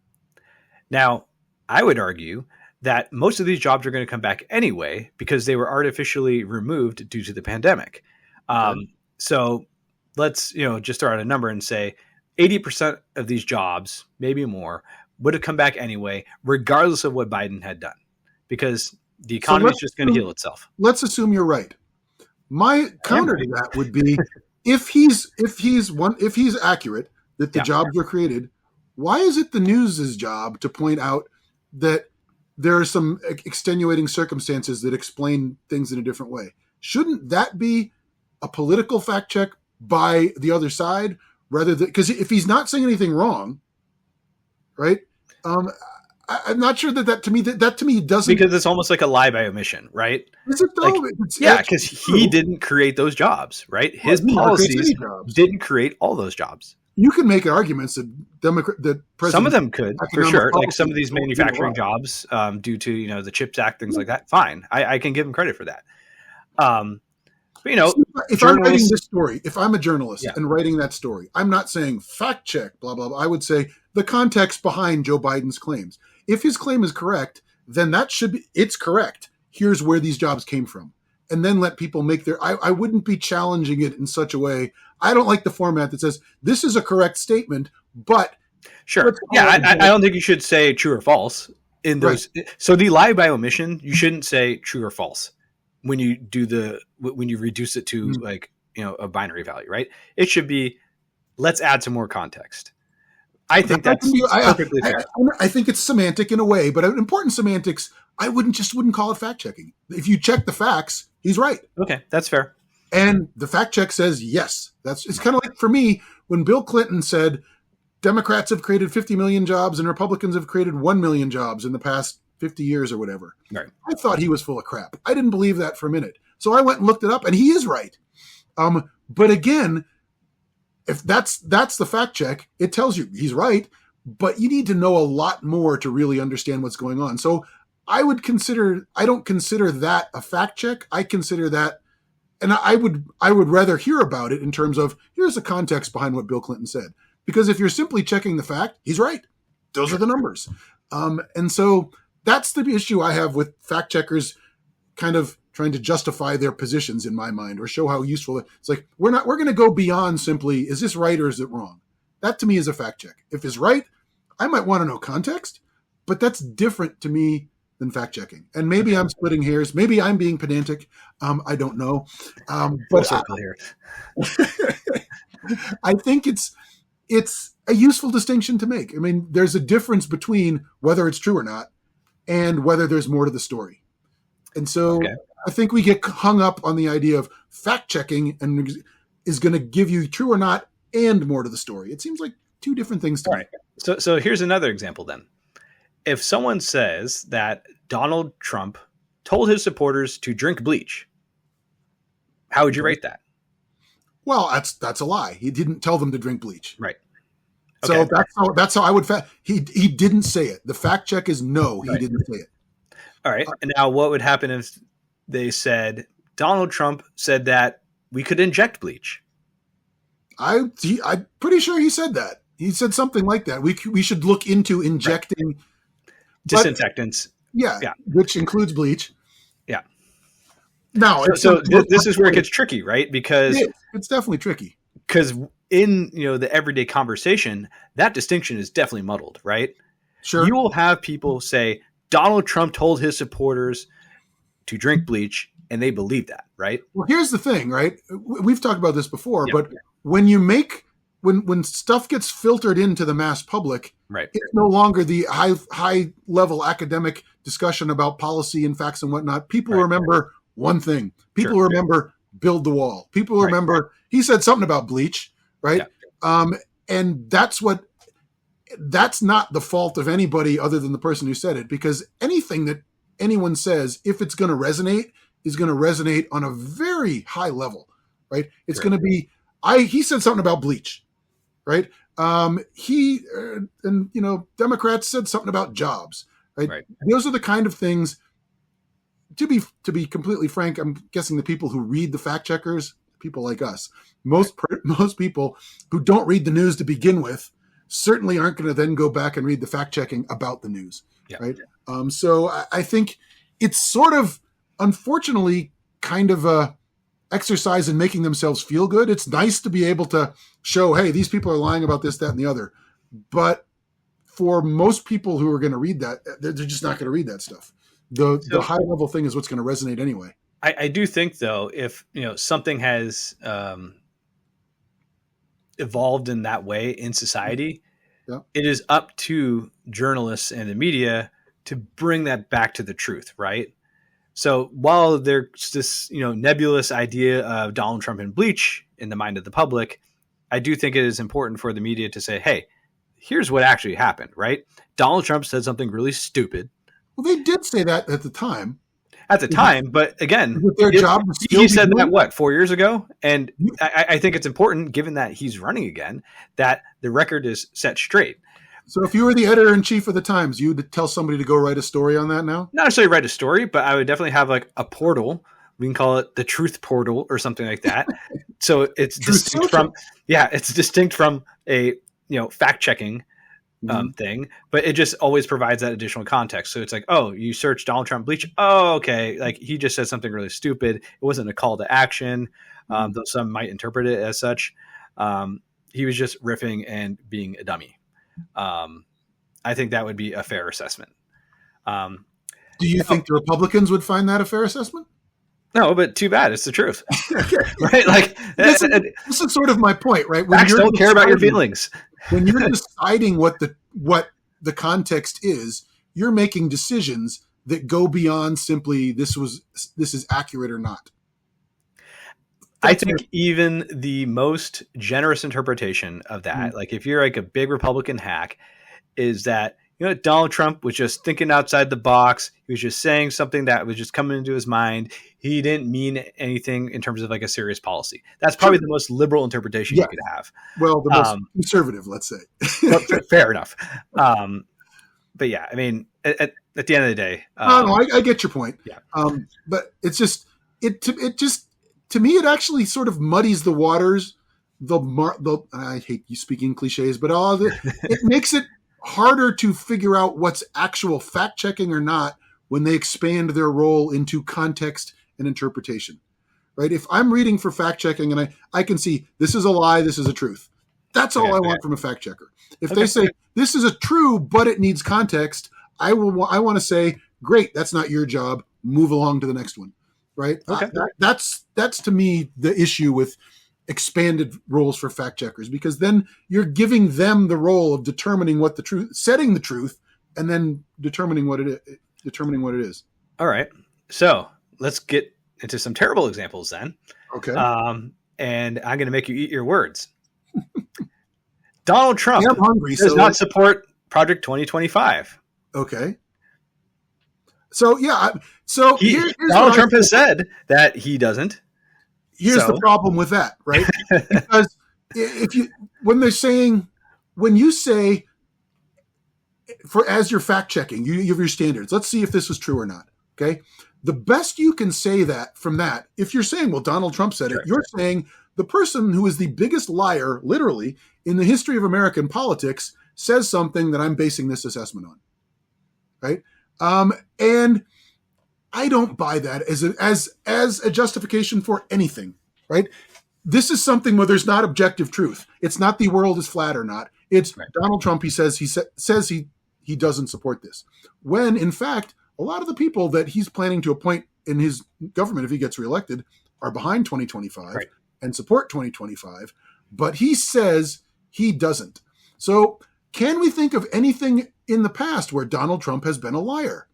Now, I would argue that most of these jobs are going to come back anyway because they were artificially removed due to the pandemic. So let's just throw out a number and say 80% of these jobs, maybe more, would have come back anyway, regardless of what Biden had done, because the economy is just going to heal itself. Let's assume you're right. My counter to that would be if he's accurate that the jobs were created, why is it the news's job to point out that there are some extenuating circumstances that explain things in a different way? Shouldn't that be a political fact check by the other side rather than, because if he's not saying anything wrong, right? I'm not sure that to me doesn't, because it's almost like a lie by omission, right? Is it though? Like, because he didn't create those jobs, right? His policies didn't create all those jobs. You can make arguments that some of them could, for sure, like some of these manufacturing jobs due to the CHIPS Act, things like that. Fine, I can give him credit for that. But, if I'm writing this story, if I'm a journalist and writing that story, I'm not saying fact check, blah, blah, blah. I would say the context behind Joe Biden's claims. If his claim is correct, then it's correct. Here's where these jobs came from. And then let people make I wouldn't be challenging it in such a way. I don't like the format that says this is a correct statement, but. Sure. Yeah. I don't think you should say true or false in those. Right. So the lie by omission, you shouldn't say true or false when you when you reduce it to a binary value, right? It should be, let's add some more context. I think that's perfectly fair. I think it's semantic in a way, but important semantics, I wouldn't call it fact checking. If you check the facts, he's right. Okay, that's fair. And the fact check says yes. It's kind of like for me when Bill Clinton said Democrats have created 50 million jobs and Republicans have created 1 million jobs in the past 50 years or whatever. Right. I thought he was full of crap. I didn't believe that for a minute. So I went and looked it up, and he is right. But again, if that's the fact check, it tells you he's right, but you need to know a lot more to really understand what's going on. So I don't consider that a fact check. I consider that, and I would rather hear about it in terms of here's the context behind what Bill Clinton said. Because if you're simply checking the fact, he's right. Those are the numbers. And so that's the issue I have with fact checkers kind of trying to justify their positions in my mind, or show how useful it's like, we're going to go beyond simply, is this right or is it wrong? That to me is a fact check. If it's right, I might want to know context, but that's different to me than fact checking. And maybe I'm splitting hairs. Maybe I'm being pedantic. I don't know. But circle here. I think it's a useful distinction to make. I mean, there's a difference between whether it's true or not and whether there's more to the story. And so I think we get hung up on the idea of fact checking and is going to give you true or not and more to the story. It seems like two different things to me. Right. So here's another example then. If someone says that Donald Trump told his supporters to drink bleach, how would you rate that? Well, that's a lie. He didn't tell them to drink bleach. Right. So that's how I would he didn't say it. The fact check is no, he didn't say it. All right. And now what would happen if they said Donald Trump said that we could inject bleach? I'm pretty sure he said that. He said something like that. We should look into injecting disinfectants. Yeah, which includes bleach. Yeah. No, so this is where it gets tricky, right? Because it's definitely tricky. Because in the everyday conversation, that distinction is definitely muddled, right? Sure. You will have people say Donald Trump told his supporters to drink bleach, and they believe that, right? Well, here's the thing, right? We've talked about this before, but when you when stuff gets filtered into the mass public, right, it's no longer the high level academic discussion about policy and facts and whatnot. People remember one thing. People remember build the wall. People remember he said something about bleach, right? Yeah. And that's not the fault of anybody other than the person who said it, because anything that anyone says, if it's going to resonate, is going to resonate on a very high level, right? It's going to be, he said something about bleach, right? Democrats said something about jobs, right? Those are the kind of things, to be completely frank, I'm guessing the people who read the fact checkers, people like us, most people who don't read the news to begin with, certainly aren't going to then go back and read the fact checking about the news, right? So I think it's sort of, unfortunately, kind of a exercise in making themselves feel good. It's nice to be able to show, hey, these people are lying about this, that, and the other. But for most people who are going to read that, they're just not going to read that stuff. The high level thing is what's going to resonate anyway. I do think, though, if something has evolved in that way in society, it is up to journalists and the media to bring that back to the truth, right? So while there's this nebulous idea of Donald Trump and bleach in the mind of the public, I do think it is important for the media to say, hey, here's what actually happened, right? Donald Trump said something really stupid. Well, they did say that at the time. But again, he said that 4 years ago, and I think it's important, given that he's running again, that the record is set straight. So if you were the editor-in-chief of the Times, you'd tell somebody to go write a story on that now? Not necessarily write a story, but I would definitely have like a portal. We can call it the Truth Portal or something like that. So it's distinct from a fact-checking thing, but it just always provides that additional context. So it's like, oh, you search Donald Trump bleach. Oh, okay. Like he just said something really stupid. It wasn't a call to action, though some might interpret it as such. He was just riffing and being a dummy. I think that would be a fair assessment. Do you think the Republicans would find that a fair assessment? No, but too bad. It's the truth. Right? Like this is sort of my point, right? When you don't care about your feelings. When you're deciding what the context is, you're making decisions that go beyond simply this is accurate or not. I think even the most generous interpretation of that, like if you're like a big Republican hack, is that Donald Trump was just thinking outside the box. He was just saying something that was just coming into his mind. He didn't mean anything in terms of like a serious policy. That's probably the most liberal interpretation you could have. Well, the most conservative, let's say. Fair enough. But yeah, I mean, at the end of the day, I get your point. Yeah. But it's just to me, it actually sort of muddies the waters. I hate you speaking cliches, but it makes it harder to figure out what's actual fact checking or not when they expand their role into context and interpretation, right? If I'm reading for fact checking and I can see this is a lie, this is a truth. That's all I want from a fact checker. If they say this is a true, but it needs context, I want to say, great, that's not your job. Move along to the next one, right? Okay. That's to me the issue with expanded roles for fact checkers, because then you're giving them the role of determining what the truth, setting the truth, and then determining what it is. All right. So let's get into some terrible examples then. Okay. And I'm going to make you eat your words. Donald Trump does not support Project 2025. Okay. So yeah. So Donald Trump has said that he doesn't. Here's the problem with that, right? Because when you say as you're fact checking, you have your standards. Let's see if this was true or not. Okay. The best you can say that from that, if you're saying, well, Donald Trump said it, you're saying the person who is the biggest liar, literally, in the history of American politics says something that I'm basing this assessment on. Right. And I don't buy that as a justification for anything, right? This is something where there's not objective truth. It's not the world is flat or not. It's Donald Trump. He says he doesn't support this, when in fact a lot of the people that he's planning to appoint in his government, if he gets reelected, are behind 2025 and support 2025. But he says he doesn't. So can we think of anything in the past where Donald Trump has been a liar?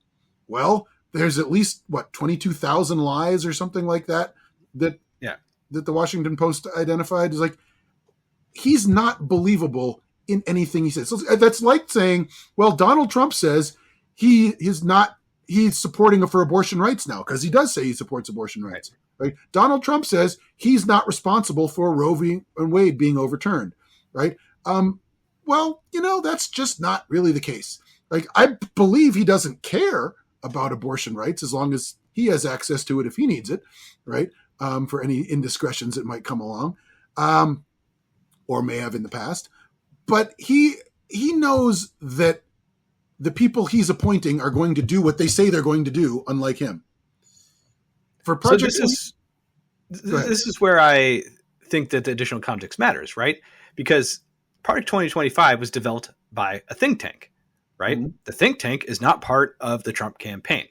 Well, there's at least 22,000 lies or something like that that the Washington Post identified. Is like, he's not believable in anything he says. So that's like saying, well, Donald Trump says he's supporting for abortion rights now, because he does say he supports abortion rights. Right? Donald Trump says he's not responsible for Roe v. Wade being overturned. Right? Well, that's just not really the case. Like, I believe he doesn't care about abortion rights as long as he has access to it if he needs it, right? For any indiscretions that might come along, or may have in the past. But he knows that the people he's appointing are going to do what they say they're going to do, unlike him. For Project, so this is where I think that the additional context matters, right? Because Project 2025 was developed by a think tank. Right? Mm-hmm. The think tank is not part of the Trump campaign.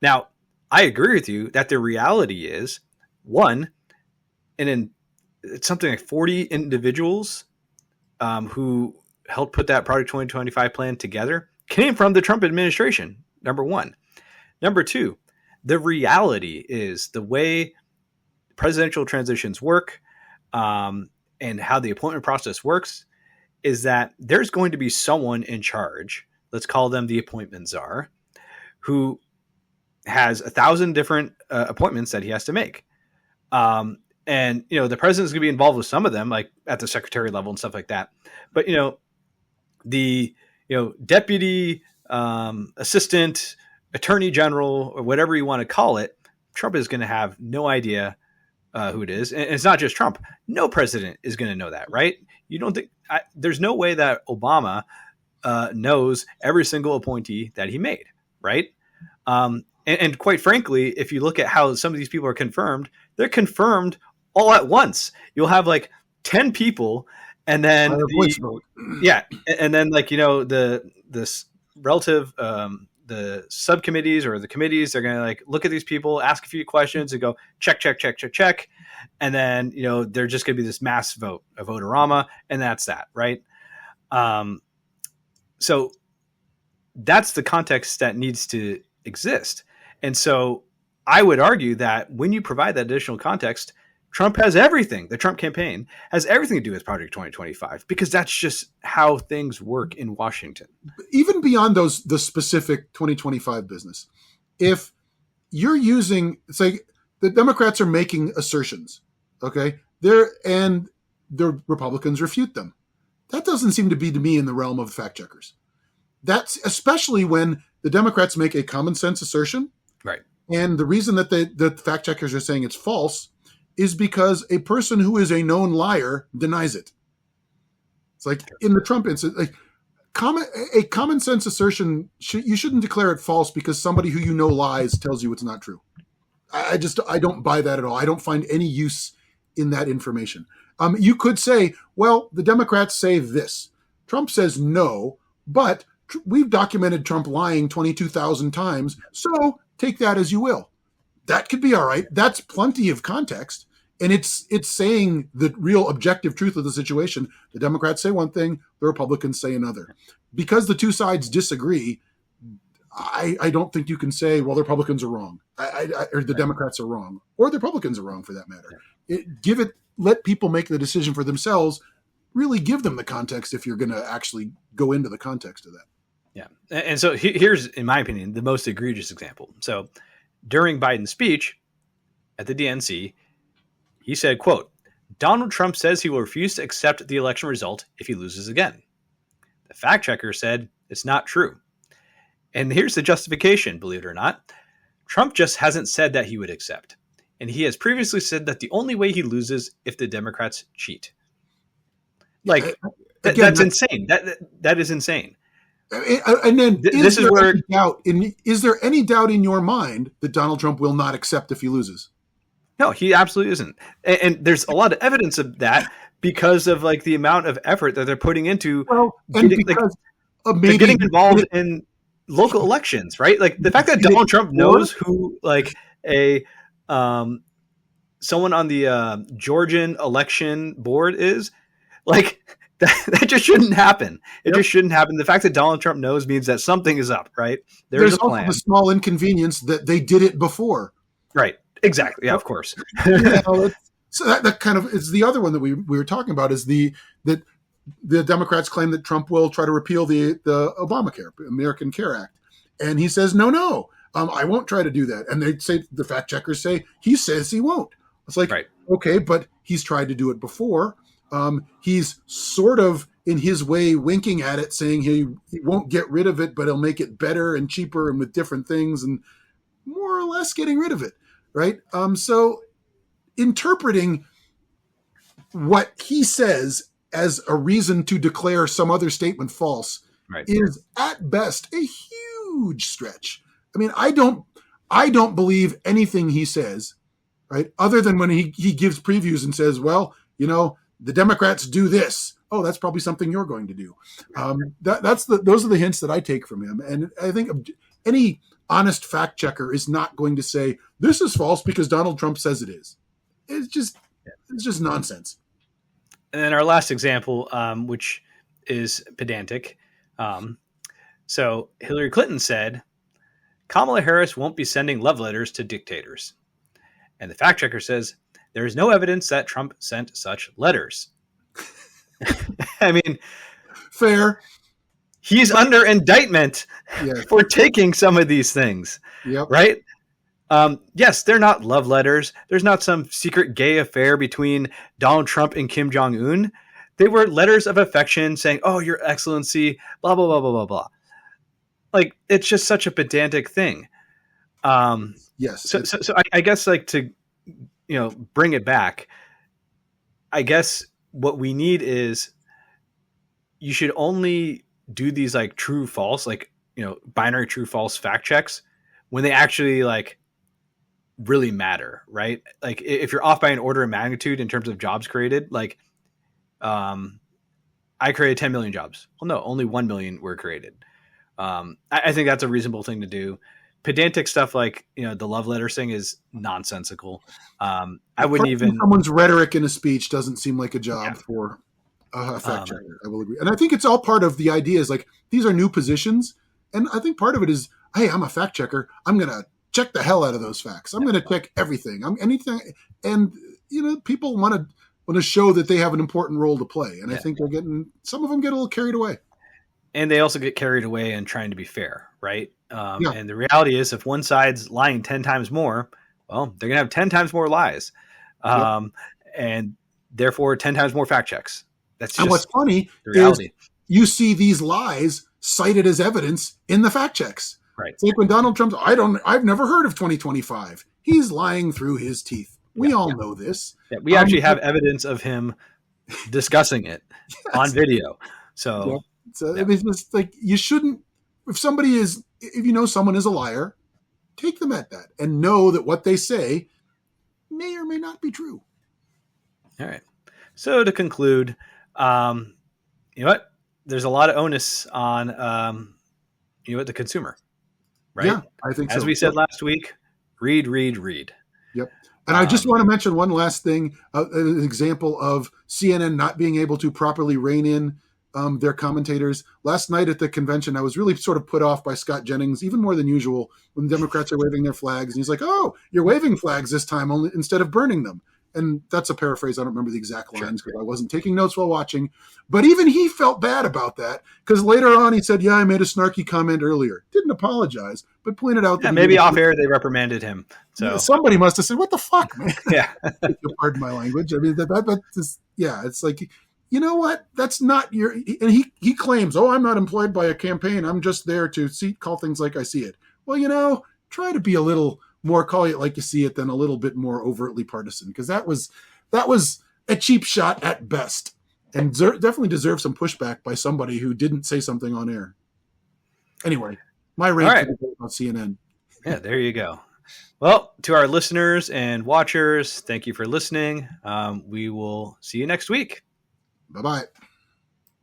Now, I agree with you that the reality is, it's something like 40 individuals who helped put that Project 2025 plan together came from the Trump administration, number one. Number two, the reality is the way presidential transitions work and how the appointment process works is that there's going to be someone in charge, let's call them the appointment czar, who has 1,000 different appointments that he has to make. And, the president's going to be involved with some of them, like at the secretary level and stuff like that. But, the, deputy, assistant, attorney general, or whatever you want to call it, Trump is going to have no idea who it is. And it's not just Trump. No president is going to know that, right? You don't think there's no way that Obama knows every single appointee that he made, right? And quite frankly, if you look at how some of these people are confirmed, they're confirmed all at once. You'll have like 10 people, and then and then the relative the subcommittees or the committees, they're going to look at these people, ask a few questions, and go check. And then, they're just going to be this mass vote, a vote-orama, and that's that, right? So that's the context that needs to exist. And so I would argue that when you provide that additional context, Trump has everything. The Trump campaign has everything to do with Project 2025, because that's just how things work in Washington. Even beyond the specific 2025 business, if you're using, say, the Democrats are making assertions, okay, and the Republicans refute them. That doesn't seem to be, to me, in the realm of fact checkers. That's especially when the Democrats make a common sense assertion, right? And the reason that the fact checkers are saying it's false is because a person who is a known liar denies it. It's like in the Trump incident, A common sense assertion, you shouldn't declare it false because somebody who you know lies tells you it's not true. I don't buy that at all. I don't find any use in that information. You could say, well, the Democrats say this. Trump says no, but we've documented Trump lying 22,000 times, so take that as you will. That could be all right. That's plenty of context. And it's saying the real objective truth of the situation. The Democrats say one thing, the Republicans say another. Because the two sides disagree, I don't think you can say, well, the Republicans are wrong, or the Democrats are wrong, or the Republicans are wrong for that matter. Let people make the decision for themselves. Really give them the context if you're going to actually go into the context of that. Yeah. And so here's, in my opinion, the most egregious example. So during Biden's speech at the DNC, he said, quote, Donald Trump says he will refuse to accept the election result if he loses again. The fact checker said it's not true. And here's the justification, believe it or not. Trump just hasn't said that he would accept. And he has previously said that the only way he loses if the Democrats cheat. Like, that's insane. That is insane. And then this is where is there any doubt in your mind that Donald Trump will not accept if he loses? No, he absolutely isn't. And there's a lot of evidence of that because of like the amount of effort that they're putting into getting involved in local elections, right? Like the fact that Donald Trump knows who like someone on the Georgian election board is, like that just shouldn't happen. It just shouldn't happen. The fact that Donald Trump knows means that something is up, right? There's a plan. Also the small inconvenience that they did it before. Right. Exactly. Yeah, of course. So that kind of is the other one that we were talking about is that the Democrats claim that Trump will try to repeal the Obamacare, American Care Act. And he says, no, I won't try to do that. And they say, the fact checkers say, he says he won't. It's like, right. Okay, but he's tried to do it before. He's sort of in his way winking at it, saying he won't get rid of it, but he'll make it better and cheaper and with different things and more or less getting rid of it. Right. So interpreting what he says as a reason to declare some other statement false is at best a huge stretch. I mean, I don't believe anything he says, right? Other than when he gives previews and says, well, the Democrats do this. Oh, that's probably something you're going to do. Those are the hints that I take from him. And I think any honest fact checker is not going to say this is false because Donald Trump says it is. It's just nonsense. And then our last example, which is pedantic. So Hillary Clinton said, Kamala Harris won't be sending love letters to dictators. And the fact checker says, there is no evidence that Trump sent such letters. I mean, fair. He's under indictment for taking some of these things, right? Yes, they're not love letters. There's not some secret gay affair between Donald Trump and Kim Jong-un. They were letters of affection saying, oh, Your Excellency, blah, blah, blah, blah, blah, blah. Like, it's just such a pedantic thing. Yes. So I guess, like, to, bring it back, I guess what we need is you should only do these like true false, like, binary true false fact checks when they actually like really matter, right? Like if you're off by an order of magnitude in terms of jobs created, like I created 10 million jobs. Well, no, only 1 million were created. I think that's a reasonable thing to do. Pedantic stuff like, the love letter thing is nonsensical. I wouldn't even. Someone's rhetoric in a speech doesn't seem like a job for a fact checker. I will agree. And I think it's all part of the idea is like, these are new positions. And I think part of it is, hey, I'm a fact checker. I'm going to check the hell out of those facts. I'm going to check everything. Anything. And, people want to show that they have an important role to play. And I think some of them get a little carried away. And they also get carried away in trying to be fair, right? And the reality is if one side's lying 10 times more, well, they're going to have 10 times more lies. And therefore 10 times more fact checks. That's just, and what's funny the reality. Is you see these lies cited as evidence in the fact checks. Right. It's like when Donald Trump's, I've never heard of 2025. He's lying through his teeth. We all know this. Yeah, we actually have evidence of him discussing it on video. So So Yeah. I mean, it's like you shouldn't. If you know someone is a liar, take them at that, and know that what they say may or may not be true. All right. So to conclude, you know what? There's a lot of onus on the consumer, right? Yeah, I think As so. we said last week, read, read, read. Yep. And I just Um, want to mention one last thing, an example of CNN not being able to properly rein in their commentators. Last night at the convention, I was really sort of put off by Scott Jennings, even more than usual, when Democrats are waving their flags. And he's like, "Oh, you're waving flags this time only instead of burning them." And that's a paraphrase. I don't remember the exact lines because I wasn't taking notes while watching. But even he felt bad about that because later on he said, "Yeah, I made a snarky comment earlier." Didn't apologize, but pointed out yeah, that maybe off air they reprimanded him. So somebody must have said, "What the fuck, man?" yeah, Pardon my language. I mean, that is, yeah, it's like, you know what? That's not your. And he claims, "Oh, I'm not employed by a campaign. I'm just there to call things like I see it." Well, try to be a little more, call it like you see it, than a little bit more overtly partisan, because that was a cheap shot at best, and definitely deserves some pushback by somebody who didn't say something on air. Anyway, my rant right. about CNN. Yeah, there you go. Well, to our listeners and watchers, thank you for listening. We will see you next week. Bye bye.